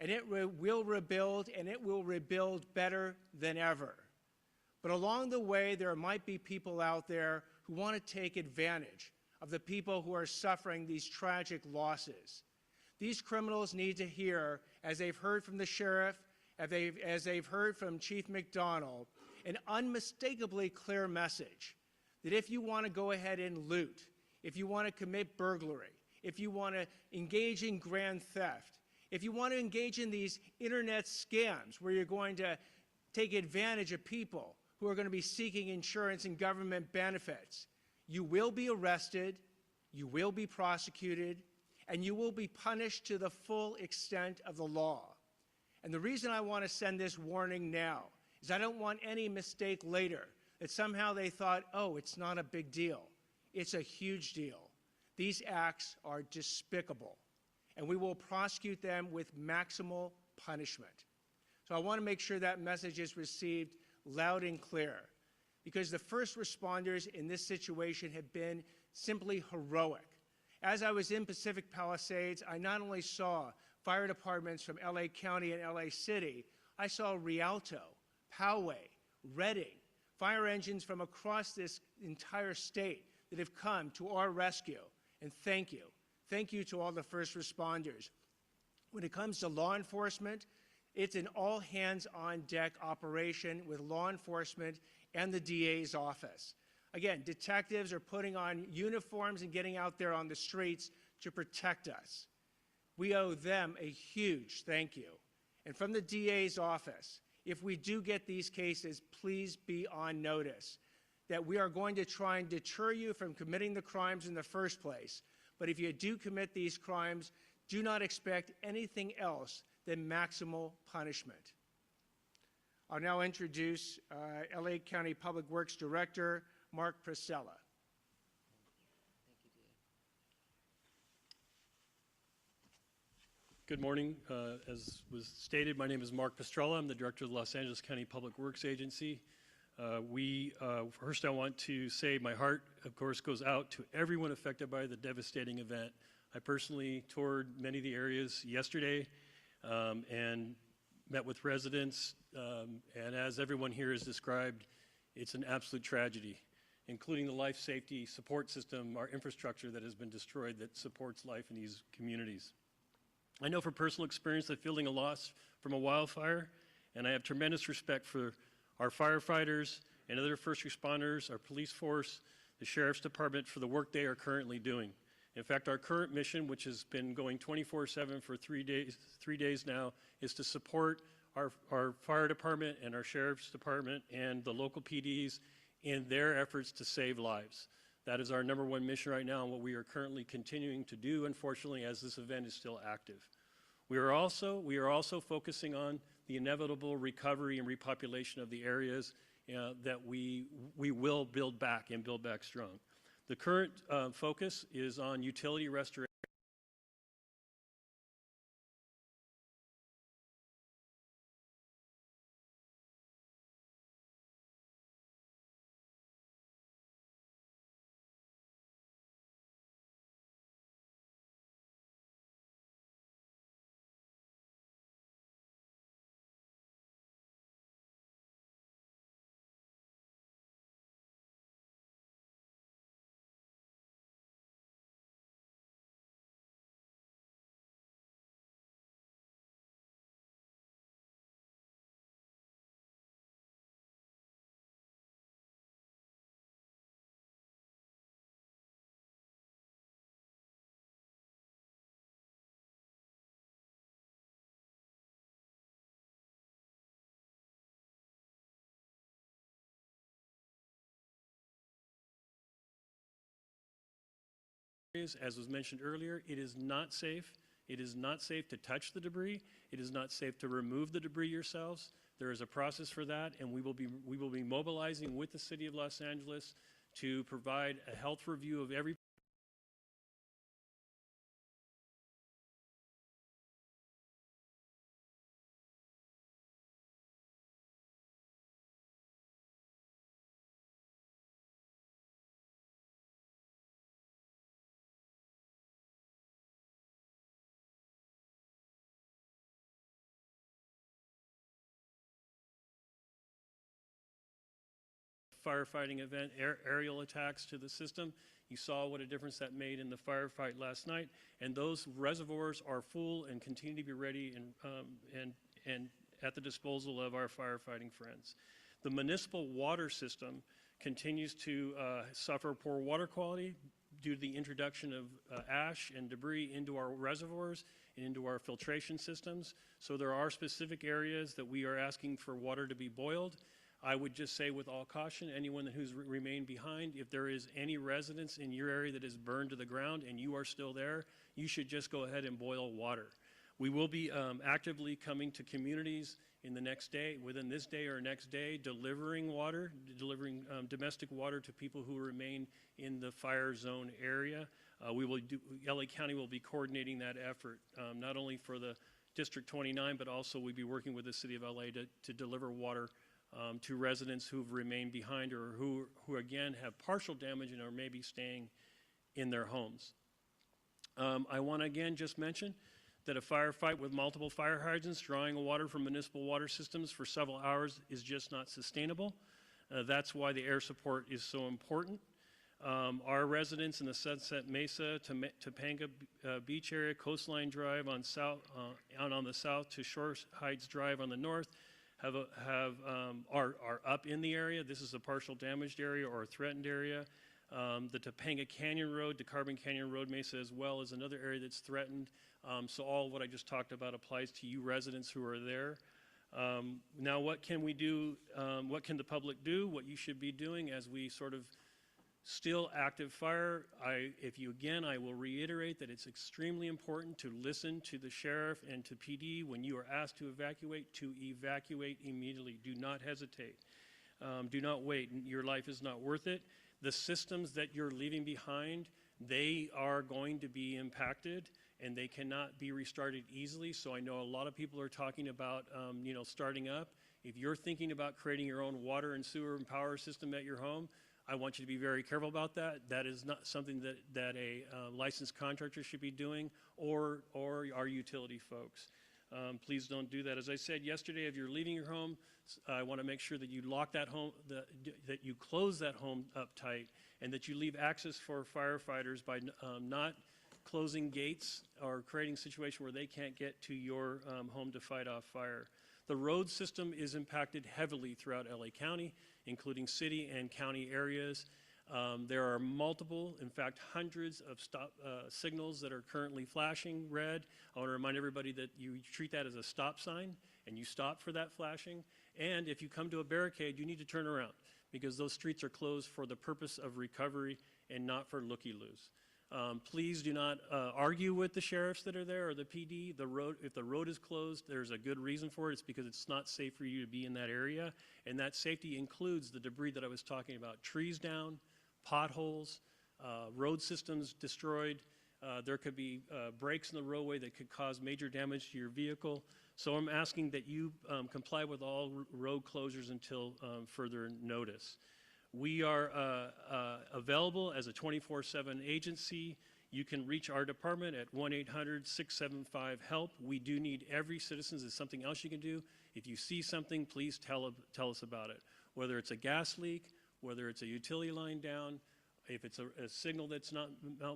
And it will rebuild, and it will rebuild better than ever. But along the way, there might be people out there who want to take advantage of the people who are suffering these tragic losses. These criminals need to hear, as they've heard from the sheriff, as they've heard from Chief McDonald, an unmistakably clear message that if you want to go ahead and loot, if you want to commit burglary, if you want to engage in grand theft, if you want to engage in these internet scams where you're going to take advantage of people who are going to be seeking insurance and government benefits, you will be arrested, you will be prosecuted, and you will be punished to the full extent of the law. And the reason I want to send this warning now is I don't want any mistake later that somehow they thought, oh, it's not a big deal. It's a huge deal. These acts are despicable, and we will prosecute them with maximal punishment. So I want to make sure that message is received loud and clear, because the first responders in this situation have been simply heroic. As I was in Pacific Palisades, I not only saw fire departments from LA County and LA City, I saw Rialto, Poway, Redding, fire engines from across this entire state that have come to our rescue. And thank you. Thank you to all the first responders. When it comes to law enforcement, it's an all-hands-on-deck operation with law enforcement and the DA's office. Again, detectives are putting on uniforms and getting out there on the streets to protect us. We owe them a huge thank you. And from the DA's office, if we do get these cases, please be on notice that we are going to try and deter you from committing the crimes in the first place. But if you do commit these crimes, do not expect anything else than maximal punishment. I'll now introduce LA County Public Works Director, Mark Priscilla. Good morning. As was stated, my name is Mark Pistrella. I'm the Director of the Los Angeles County Public Works Agency. First I want to say my heart, of course, goes out to everyone affected by the devastating event. I personally toured many of the areas yesterday and met with residents, and as everyone here has described, it's an absolute tragedy, including the life safety support system, our infrastructure that has been destroyed that supports life in these communities. I know from personal experience that feeling a loss from a wildfire, and I have tremendous respect for our firefighters and other first responders, our police force, the Sheriff's Department for the work they are currently doing. In fact, our current mission, which has been going 24/7 for 3 days now, is to support our fire department and our Sheriff's Department and the local PDs in their efforts to save lives. That is our #1 mission right now and what we are currently continuing to do, unfortunately, as this event is still active. We are also focusing on the inevitable recovery and repopulation of the areas that we will build back and build back strong. The current focus is on utility restoration. As was mentioned earlier, it is not safe. It is not safe to touch the debris. It is not safe to remove the debris yourselves. There is a process for that, and we will be mobilizing with the City of Los Angeles to provide a health review of every firefighting event, aerial attacks to the system. You saw what a difference that made in the firefight last night, and those reservoirs are full and continue to be ready and at the disposal of our firefighting friends. The municipal water system continues to suffer poor water quality due to the introduction of ash and debris into our reservoirs and into our filtration systems. So there are specific areas that we are asking for water to be boiled. I would just say with all caution, anyone who's remained behind, if there is any residence in your area that is burned to the ground and you are still there, you should just go ahead and boil water. We will be actively coming to communities in the next day, within this day or next day, delivering water, delivering domestic water to people who remain in the fire zone area. LA County will be coordinating that effort, not only for the District 29, but also we'll be working with the City of LA to deliver water to residents who've remained behind or who again have partial damage and are maybe staying in their homes. I want to again just mention that a firefight with multiple fire hydrants drawing water from municipal water systems for several hours is just not sustainable. That's why the air support is so important. Our residents in the Sunset Mesa, Topanga Beach area, Coastline Drive on the south to Shore Heights Drive on the north are up in the area. This is a partial damaged area or a threatened area. The Topanga Canyon Road, DeKalb Canyon Road Mesa as well is another area that's threatened. So all what I just talked about applies to you residents who are there. Now what can we do, what can the public do? What you should be doing as we sort of still active fire. I will reiterate that it's extremely important to listen to the sheriff and to PD when you are asked to evacuate immediately. Do not hesitate. Do not wait. Your life is not worth it. The systems that you're leaving behind, they are going to be impacted and they cannot be restarted easily. So I know a lot of people are talking about, starting up. If you're thinking about creating your own water and sewer and power system at your home, I want you to be very careful about that. That is not something that a licensed contractor should be doing or our utility folks. Please don't do that. As I said yesterday, if you're leaving your home, I want to make sure that you lock that home, that you close that home up tight, and that you leave access for firefighters by not closing gates or creating a situation where they can't get to your home to fight off fire. The road system is impacted heavily throughout LA County, including city and county areas. There are multiple, in fact, hundreds of stop signals that are currently flashing red. I want to remind everybody that you treat that as a stop sign and you stop for that flashing. And if you come to a barricade, you need to turn around because those streets are closed for the purpose of recovery and not for looky-loos. Please do not argue with the sheriffs that are there or the PD. If the road is closed, there's a good reason for it. It's because it's not safe for you to be in that area. And that safety includes the debris that I was talking about. Trees down, potholes, road systems destroyed. There could be breaks in the roadway that could cause major damage to your vehicle. So I'm asking that you comply with all road closures until further notice. We are available as a 24/7 agency. You can reach our department at 1-800-675-HELP. We do need every citizen. There's something else you can do. If you see something, please tell us about it. Whether it's a gas leak, whether it's a utility line down, if it's a signal that's not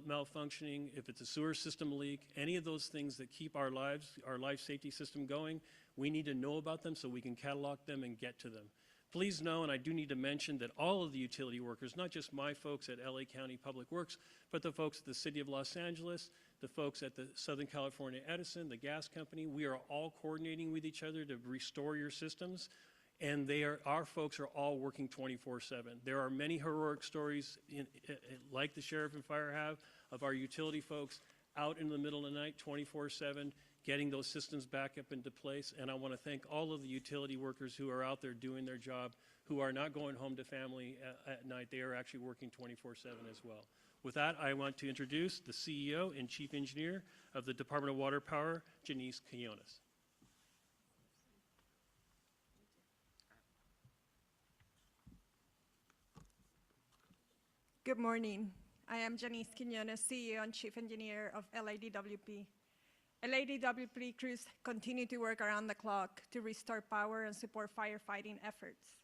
malfunctioning, if it's a sewer system leak, any of those things that keep our life safety system going, we need to know about them so we can catalog them and get to them. Please know, and I do need to mention that all of the utility workers, not just my folks at LA County Public Works, but the folks at the City of Los Angeles, the folks at the Southern California Edison, the gas company, we are all coordinating with each other to restore your systems. And our folks are all working 24/7. There are many heroic stories, like the sheriff and fire have, of our utility folks out in the middle of the night, 24/7, getting those systems back up into place. And I want to thank all of the utility workers who are out there doing their job, who are not going home to family at night. They are actually working 24/7 as well. With that, I want to introduce the CEO and Chief Engineer of the Department of Water Power, Janice Quinones. Good morning. I am Janice Quinones, CEO and Chief Engineer of LADWP. LADWP crews continue to work around the clock to restore power and support firefighting efforts.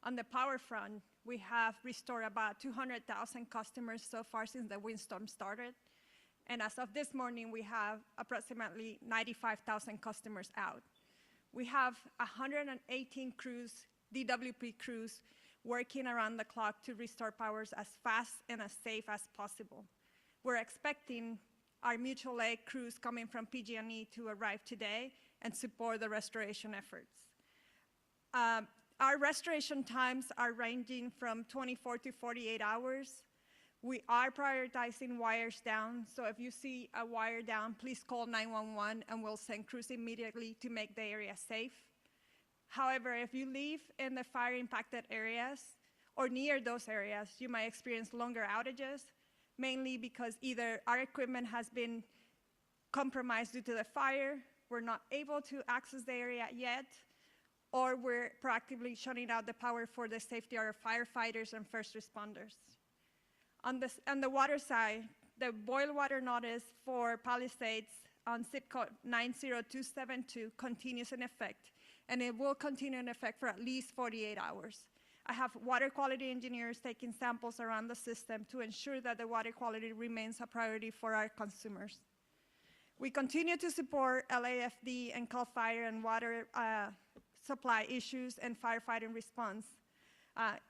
On the power front, we have restored about 200,000 customers so far since the windstorm started. And as of this morning, we have approximately 95,000 customers out. We have 118 crews, DWP crews, working around the clock to restore powers as fast and as safe as possible. We're expecting our mutual aid crews coming from PG&E to arrive today and support the restoration efforts. Our restoration times are ranging from 24 to 48 hours. We are prioritizing wires down, so if you see a wire down, please call 911 and we'll send crews immediately to make the area safe. However, if you live in the fire-impacted areas or near those areas, you might experience longer outages, mainly because either our equipment has been compromised due to the fire, we're not able to access the area yet, or we're proactively shutting out the power for the safety of our firefighters and first responders. On the water side, the boil water notice for Palisades on zip code 90272 continues in effect, and it will continue in effect for at least 48 hours. I have water quality engineers taking samples around the system to ensure that the water quality remains a priority for our consumers. We continue to support LAFD and CAL FIRE and water supply issues and firefighting response,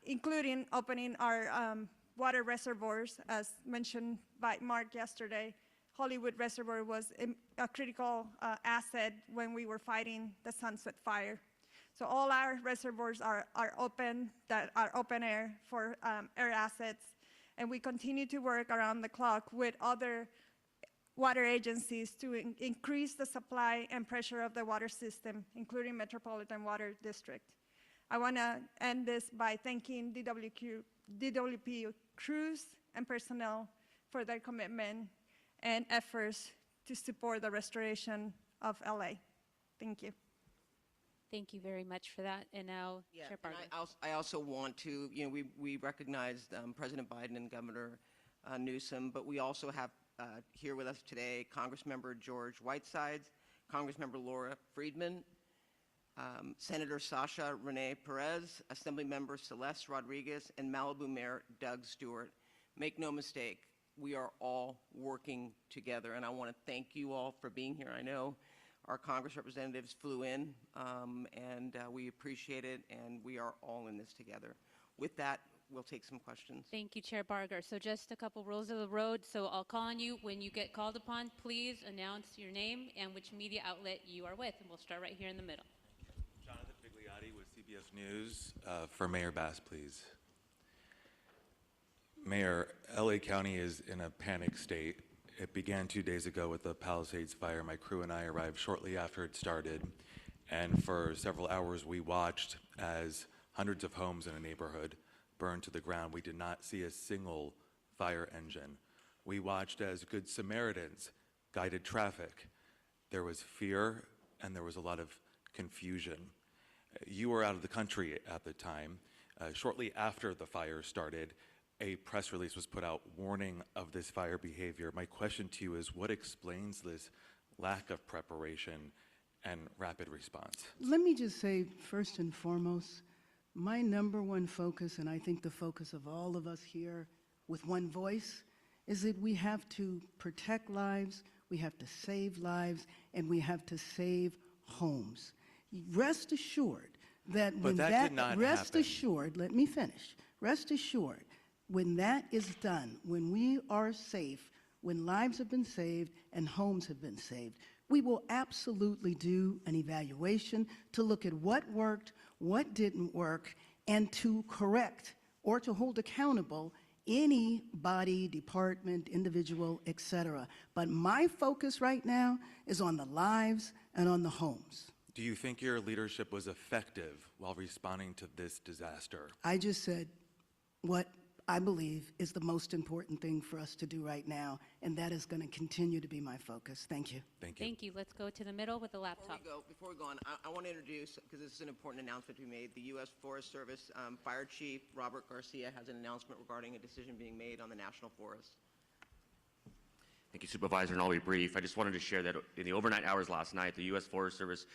including opening our water reservoirs, as mentioned by Mark yesterday. Hollywood Reservoir was a critical asset when we were fighting the Sunset Fire. So all our reservoirs are open, that are open air for air assets, and we continue to work around the clock with other water agencies to increase the supply and pressure of the water system, including Metropolitan Water District. I want to end this by thanking DWP crews and personnel for their commitment and efforts to support the restoration of LA. Thank you. Thank you very much for that. And now, Chair And Barger. I also want to, we recognized President Biden and Governor Newsom, but we also have here with us today Congressmember George Whitesides, Congressmember Laura Friedman, Senator Sasha Renee Perez, Assemblymember Celeste Rodriguez, and Malibu Mayor Doug Stewart. Make no mistake, we are all working together, and I want to thank you all for being here. I know our Congress representatives flew in, and we appreciate it, and we are all in this together. With that, we'll take some questions. Thank you, Chair Barger. So just a couple rules of the road. So I'll call on you. When you get called upon, please announce your name and which media outlet you are with. And we'll start right here in the middle. Jonathan Bigliotti with CBS News. For Mayor Bass, please. Mayor, LA County is in a panic state. It began 2 days ago with the Palisades fire. My crew and I arrived shortly after it started. And for several hours, we watched as hundreds of homes in a neighborhood burned to the ground. We did not see a single fire engine. We watched as Good Samaritans guided traffic. There was fear and there was a lot of confusion. You were out of the country at the time. Shortly after the fire started, a press release was put out warning of this fire behavior. My question to you is, what explains this lack of preparation and rapid response? Let me just say, first and foremost, my number one focus, and I think the focus of all of us here with one voice, is that we have to protect lives, we have to save lives, and we have to save homes. Rest assured that when that did not rest happen. assured, let me finish. Rest assured, when that is done, when we are safe, when lives have been saved and homes have been saved, we will absolutely do an evaluation to look at what worked, what didn't work, and to correct or to hold accountable any body, department, individual, etc. But my focus right now is on the lives and on the homes. Do you think your leadership was effective while responding to this disaster? I just said what I believe is the most important thing for us to do right now, and that is going to continue to be my focus. Thank you. Thank you. Thank you. Let's go to the middle with the laptop. Before we go on, I want to introduce, because this is an important announcement to be made, the U.S. Forest Service Fire Chief Robert Garcia has an announcement regarding a decision being made on the National Forest. Thank you, Supervisor, and I'll be brief. I just wanted to share that in the overnight hours last night, the U.S. Forest Service,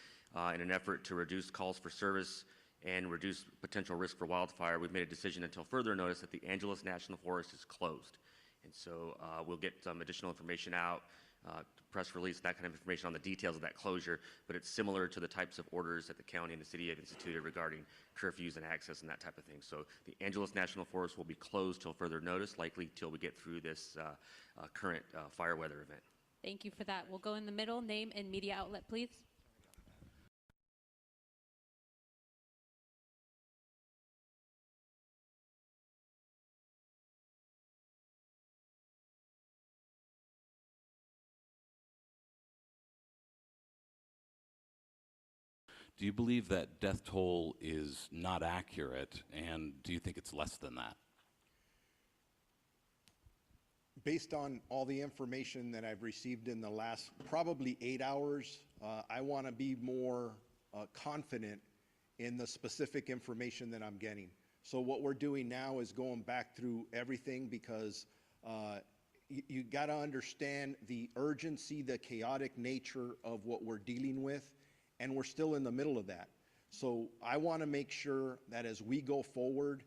in an effort to reduce calls for service and reduce potential risk for wildfire, we've made a decision until further notice that the Angeles National Forest is closed. And so we'll get some additional information out, press release, that kind of information on the details of that closure, but it's similar to the types of orders that the county and the city have instituted regarding curfews and access and that type of thing. So the Angeles National Forest will be closed till further notice, likely till we get through this current fire weather event. Thank you for that. We'll go in the middle. Name and media outlet, please. Do you believe that death toll is not accurate, and do you think it's less than that? Based on all the information that I've received in the last probably 8 hours, I want to be more confident in the specific information that I'm getting. So what we're doing now is going back through everything, because you got to understand the urgency, the chaotic nature of what we're dealing with, and we're still in the middle of that. So I want to make sure that as we go forward,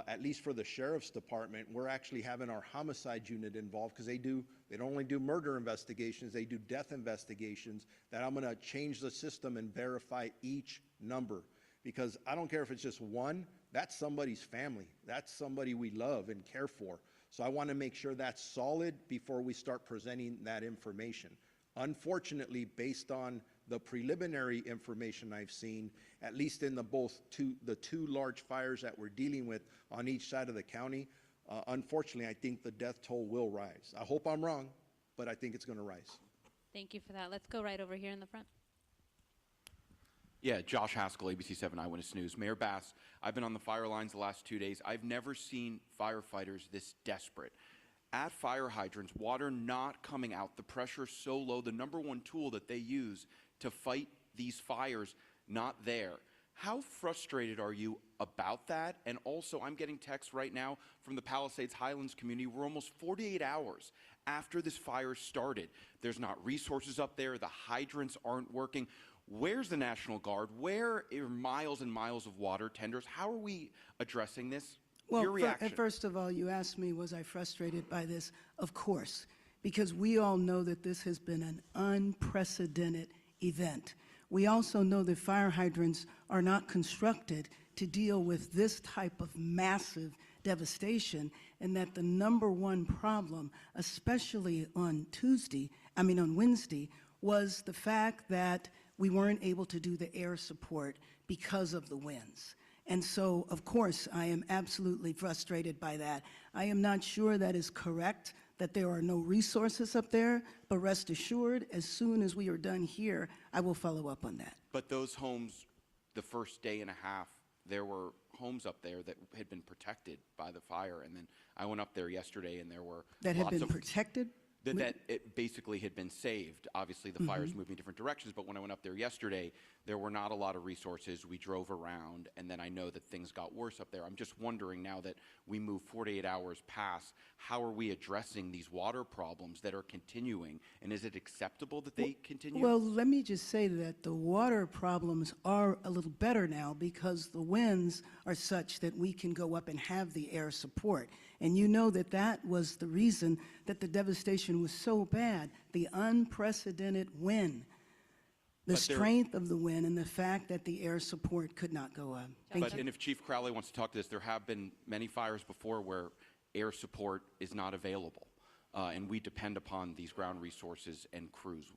at least for the Sheriff's Department, we're actually having our homicide unit involved, because they don't only do murder investigations, they do death investigations, that I'm going to change the system and verify each number. Because I don't care if it's just one, that's somebody's family. That's somebody we love and care for. So I want to make sure that's solid before we start presenting that information. Unfortunately, based on the preliminary information I've seen, at least in the two large fires that we're dealing with on each side of the county, unfortunately, I think the death toll will rise. I hope I'm wrong, but I think it's going to rise. Thank you for that. Let's go right over here in the front. Yeah, Josh Haskell, ABC 7 Eyewitness News. Mayor Bass, I've been on the fire lines the last 2 days. I've never seen firefighters this desperate. At fire hydrants, water not coming out, the pressure so low, the number one tool that they use to fight these fires, not there. How frustrated are you about that? And also, I'm getting texts right now from the Palisades Highlands community. We're almost 48 hours after this fire started. There's not resources up there. The hydrants aren't working. Where's the National Guard? Where are miles and miles of water tenders? How are we addressing this? Well, Your reaction. first of all, you asked me, was I frustrated by this? Of course, because we all know that this has been an unprecedented event. We also know that fire hydrants are not constructed to deal with this type of massive devastation, and that the number one problem, especially on Wednesday, was the fact that we weren't able to do the air support because of the winds. And so, of course, I am absolutely frustrated by that. I am not sure that is correct, that there are no resources up there, but rest assured, as soon as we are done here, I will follow up on that. But those homes, the first day and a half, there were homes up there that had been protected by the fire. And then I went up there yesterday, and there were That had been protected? that it basically had been saved. Obviously, the fire's moving different directions, but when I went up there yesterday, there were not a lot of resources. We drove around, and then I know that things got worse up there. I'm just wondering, now that we move 48 hours past, how are we addressing these water problems that are continuing, and is it acceptable that they continue? Well, let me just say that the water problems are a little better now, because the winds are such that we can go up and have the air support. And you know that that was the reason that the devastation was so bad, the unprecedented wind, the strength of the wind, and the fact that the air support could not go up. And if Chief Crowley wants to talk to this, there have been many fires before where air support is not available, and we depend upon these ground resources and crews.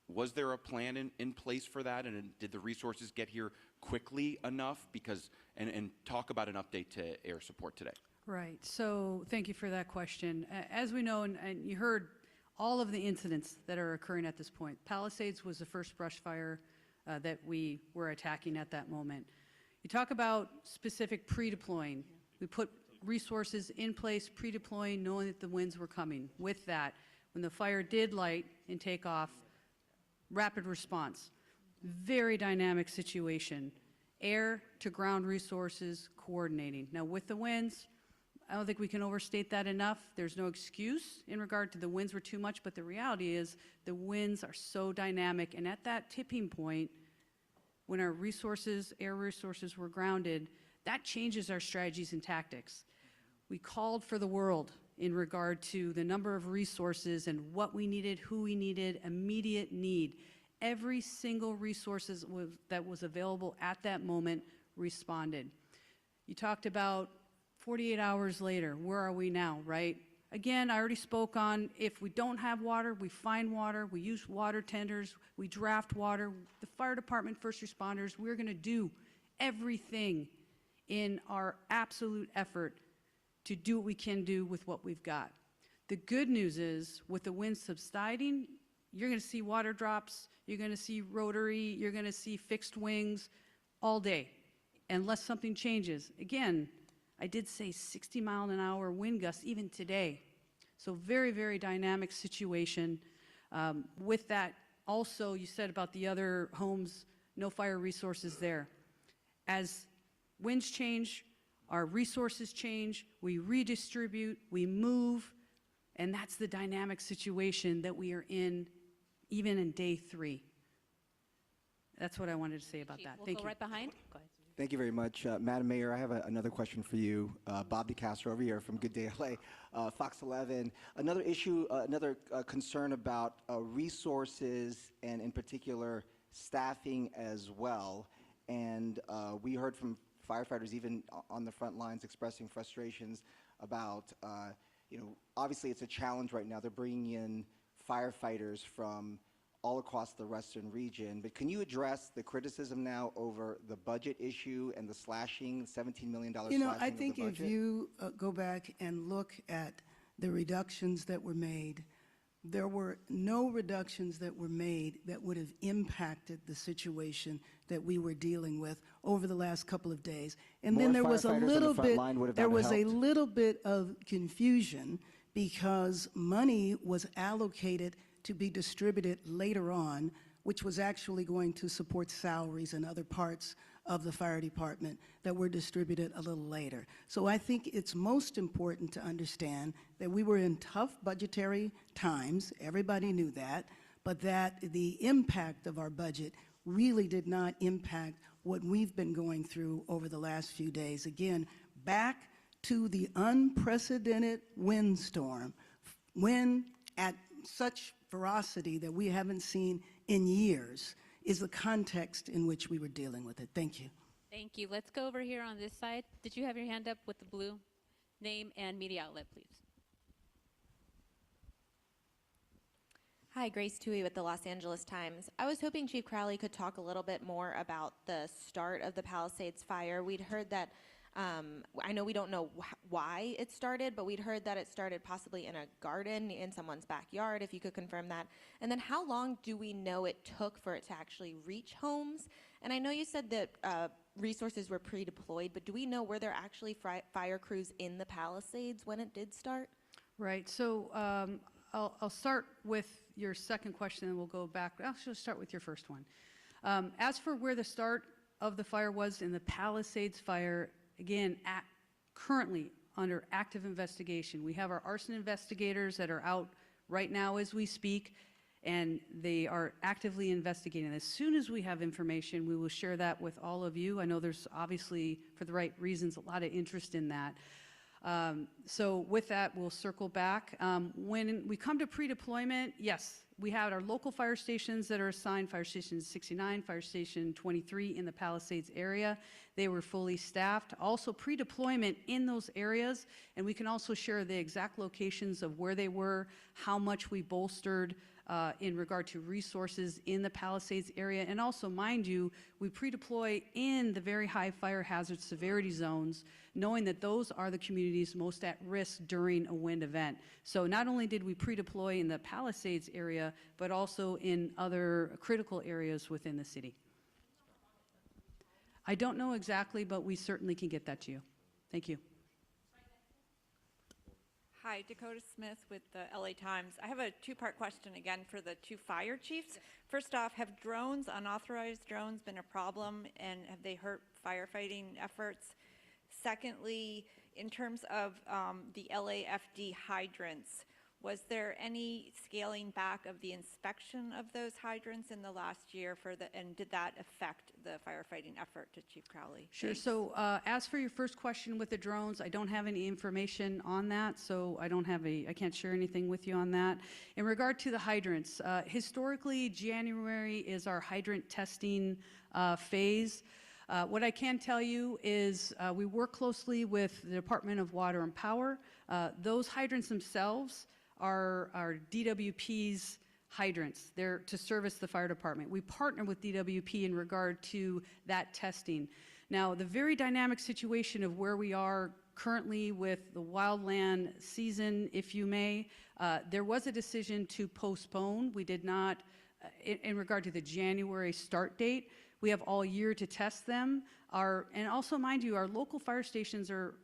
Was there a plan in place for that, and did the resources get here quickly enough? And talk about an update to air support today. Right. So thank you for that question. As we know, and you heard all of the incidents that are occurring at this point. Palisades was the first brush fire that we were attacking at that moment. You talk about specific pre-deploying. We put resources in place, pre-deploying, knowing that the winds were coming. With that, when the fire did light and take off, rapid response. Very dynamic situation. Air to ground resources coordinating. Now with the winds, I don't think we can overstate that enough. There's no excuse in regard to the winds were too much, but the reality is the winds are so dynamic, and at that tipping point, when our resources, air resources were grounded, that changes our strategies and tactics. We called for the world in regard to the number of resources and what we needed, who we needed, immediate need. Every single resource that was available at that moment responded. You talked about 48 hours later, where are we now, right? Again, I already spoke on, if we don't have water, we find water, we use water tenders, we draft water. The fire department, first responders, we're going to do everything in our absolute effort to do what we can do with what we've got. The good news is, with the winds subsiding, you're going to see water drops, you're going to see rotary, you're going to see fixed wings all day, unless something changes. Again, I did say 60-mile-an-hour wind gusts even today. So very, very dynamic situation. With that, also, you said about the other homes, no fire resources there. As winds change, our resources change, we redistribute, we move, and that's the dynamic situation that we are in, even in day 3. That's what I wanted to say about that. We'll Thank go you. right behind. Go ahead. Thank you very much. Madam Mayor, I have another question for you. Bob DeCastro over here from Good Day LA, Fox 11. Another issue, another concern about resources and in particular staffing as well. And we heard from firefighters even on the front lines expressing frustrations about, obviously it's a challenge right now. They're bringing in firefighters from all across the western region, but can you address the criticism now over the budget issue and the slashing, $17 million slashing of the budget? I think if you go back and look at the reductions that were made, there were no reductions that were made that would have impacted the situation that we were dealing with over the last couple of days. And then there was a little bit of confusion because money was allocated to be distributed later on, which was actually going to support salaries and other parts of the fire department that were distributed a little later. So I think it's most important to understand that we were in tough budgetary times, everybody knew that, but that the impact of our budget really did not impact what we've been going through over the last few days. Again, back to the unprecedented windstorm, when at such ferocity that we haven't seen in years is the context in which we were dealing with it. Thank you. Thank you. Let's go over here on this side. Did you have your hand up with the blue? Name and media outlet, please. Hi, Grace Tui with the Los Angeles Times. I was hoping Chief Crowley could talk a little bit more about the start of the Palisades fire. We'd heard that, I know we don't know why it started, but we'd heard that it started possibly in a garden in someone's backyard, if you could confirm that. And then how long do we know it took for it to actually reach homes? And I know you said that resources were pre-deployed, but do we know were there actually fire crews in the Palisades when it did start? Right, so I'll start with your second question and we'll go back. I'll just start with your first one. As for where the start of the fire was in the Palisades fire, again, currently under active investigation. We have our arson investigators that are out right now as we speak, and they are actively investigating. As soon as we have information, we will share that with all of you. I know there's obviously, for the right reasons, a lot of interest in that. So with that, we'll circle back. When we come to pre-deployment, yes, we have our local fire stations that are assigned, Fire Station 69, Fire Station 23 in the Palisades area. They were fully staffed. Also pre-deployment in those areas, and we can also share the exact locations of where they were, how much we bolstered in regard to resources in the Palisades area. And also, mind you, we pre-deploy in the very high fire hazard severity zones, knowing that those are the communities most at risk during a wind event. So not only did we pre-deploy in the Palisades area, but also in other critical areas within the city. I don't know exactly, but we certainly can get that to you. Thank you. Hi, Dakota Smith with the LA Times. I have a two-part question again for the two fire chiefs. First off, have drones, unauthorized drones, been a problem, and have they hurt firefighting efforts? Secondly, in terms of the LAFD hydrants, was there any scaling back of the inspection of those hydrants in the last year and did that affect the firefighting effort to Chief Crowley? Sure, Thanks. so as for your first question with the drones, I don't have any information on that, so I can't share anything with you on that. In regard to the hydrants, historically, January is our hydrant testing phase. What I can tell you is we work closely with the Department of Water and Power. Those hydrants themselves are DWP's hydrants. They're to service the fire department. We partner with DWP in regard to that testing. Now, the very dynamic situation of where we are currently with the wildland season, if you may. There was a decision to postpone. We did not, in regard to the January start date, we have all year to test them. And also, mind you, our local fire stations are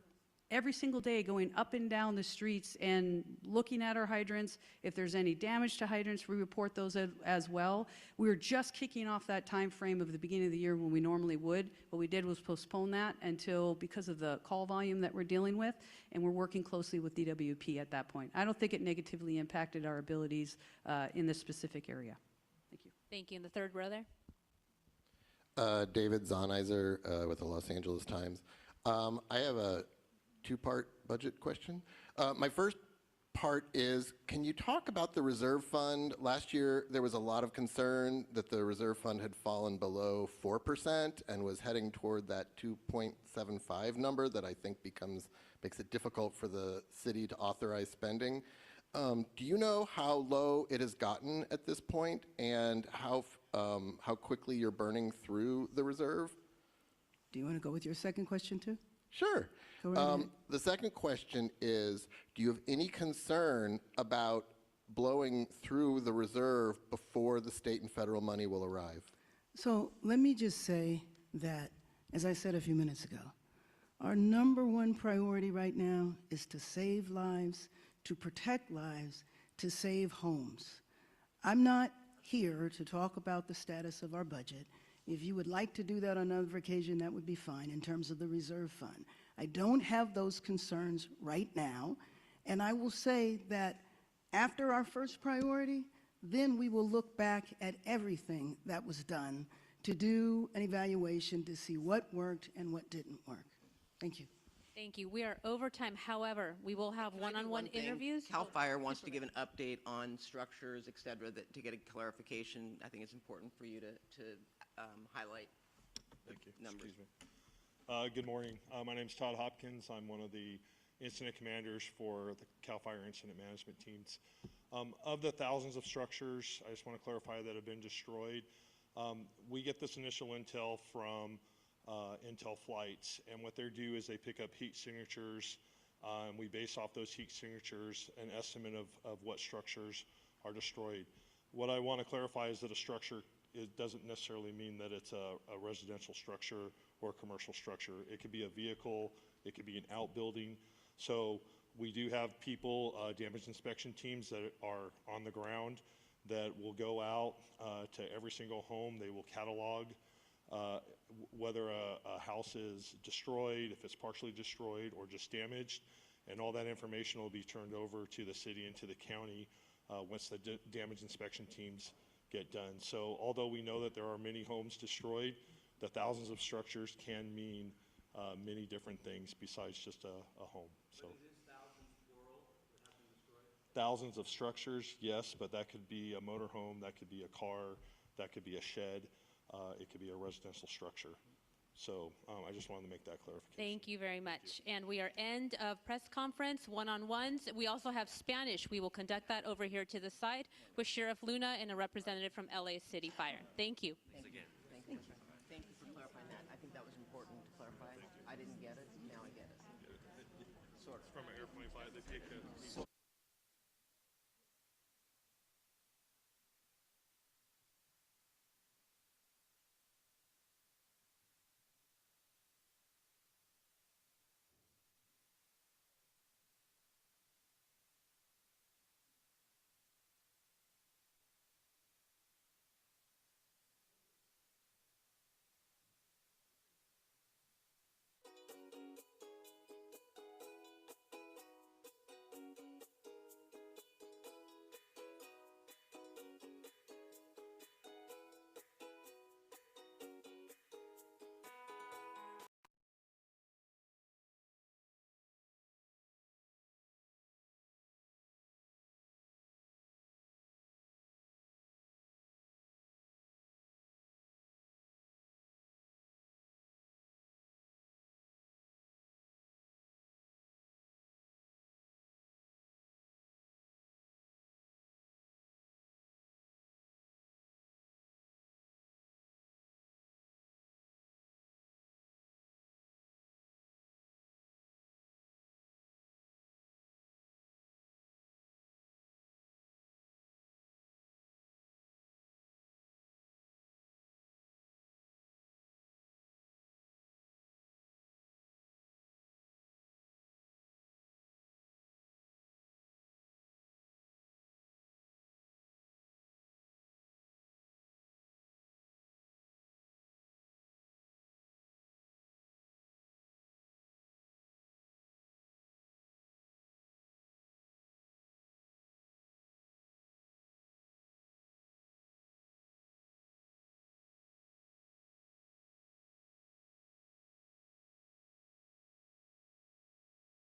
every single day going up and down the streets and looking at our hydrants. If there's any damage to hydrants, we report those as well. We were just kicking off that time frame of the beginning of the year when we normally would. What we did was postpone that until, because of the call volume that we're dealing with, and we're working closely with DWP at that point. I don't think it negatively impacted our abilities in this specific area. Thank you. Thank you. In the third row there. David Zahnizer with the Los Angeles Times. I have a two-part budget question. My first part is, can you talk about the reserve fund? Last year, there was a lot of concern that the reserve fund had fallen below 4% and was heading toward that 2.75 number that I think makes it difficult for the city to authorize spending. Do you know how low it has gotten at this point and how quickly you're burning through the reserve? Do you want to go with your second question too? Sure. Go right ahead. The second question is, do you have any concern about blowing through the reserve before the state and federal money will arrive? So let me just say that, as I said a few minutes ago, our number one priority right now is to save lives, to protect lives, to save homes. I'm not here to talk about the status of our budget. If you would like to do that on another occasion, that would be fine in terms of the reserve fund. I don't have those concerns right now, and I will say that after our first priority, then we will look back at everything that was done to do an evaluation to see what worked and what didn't work. Thank you. Thank you. We are over time. However, we will have one-on-one interviews. CAL FIRE wants to give an update on structures, et cetera, to get a clarification. I think it's important for you to highlight the numbers. Excuse me. Good morning. My name is Todd Hopkins. I'm one of the incident commanders for the CAL FIRE incident management teams. Of the thousands of structures, I just want to clarify, that have been destroyed, we get this initial intel from intel flights, and what they do is they pick up heat signatures, and we base off those heat signatures an estimate of what structures are destroyed. What I want to clarify is that a structure, it doesn't necessarily mean that it's a residential structure or a commercial structure. It could be a vehicle, it could be an outbuilding. So we do have people, damage inspection teams that are on the ground that will go out to every single home. They will catalog whether a house is destroyed, if it's partially destroyed or just damaged, and all that information will be turned over to the city and to the county once the damage inspection teams get done. So although we know that there are many homes destroyed, the thousands of structures can mean many different things besides just a home. So thousands of structures, yes, but that could be a motorhome, that could be a car, that could be a shed, it could be a residential structure. So I just wanted to make that clarification. Thank you very much. And we are end of press conference, one-on-ones. We also have Spanish. We will conduct that over here to the side with Sheriff Luna and a representative from LA City Fire. Thank you. Thank you. Thank you for clarifying that. I think that was important to clarify. I didn't get it. Now I get it. Sort of. From an airplane flight, they take a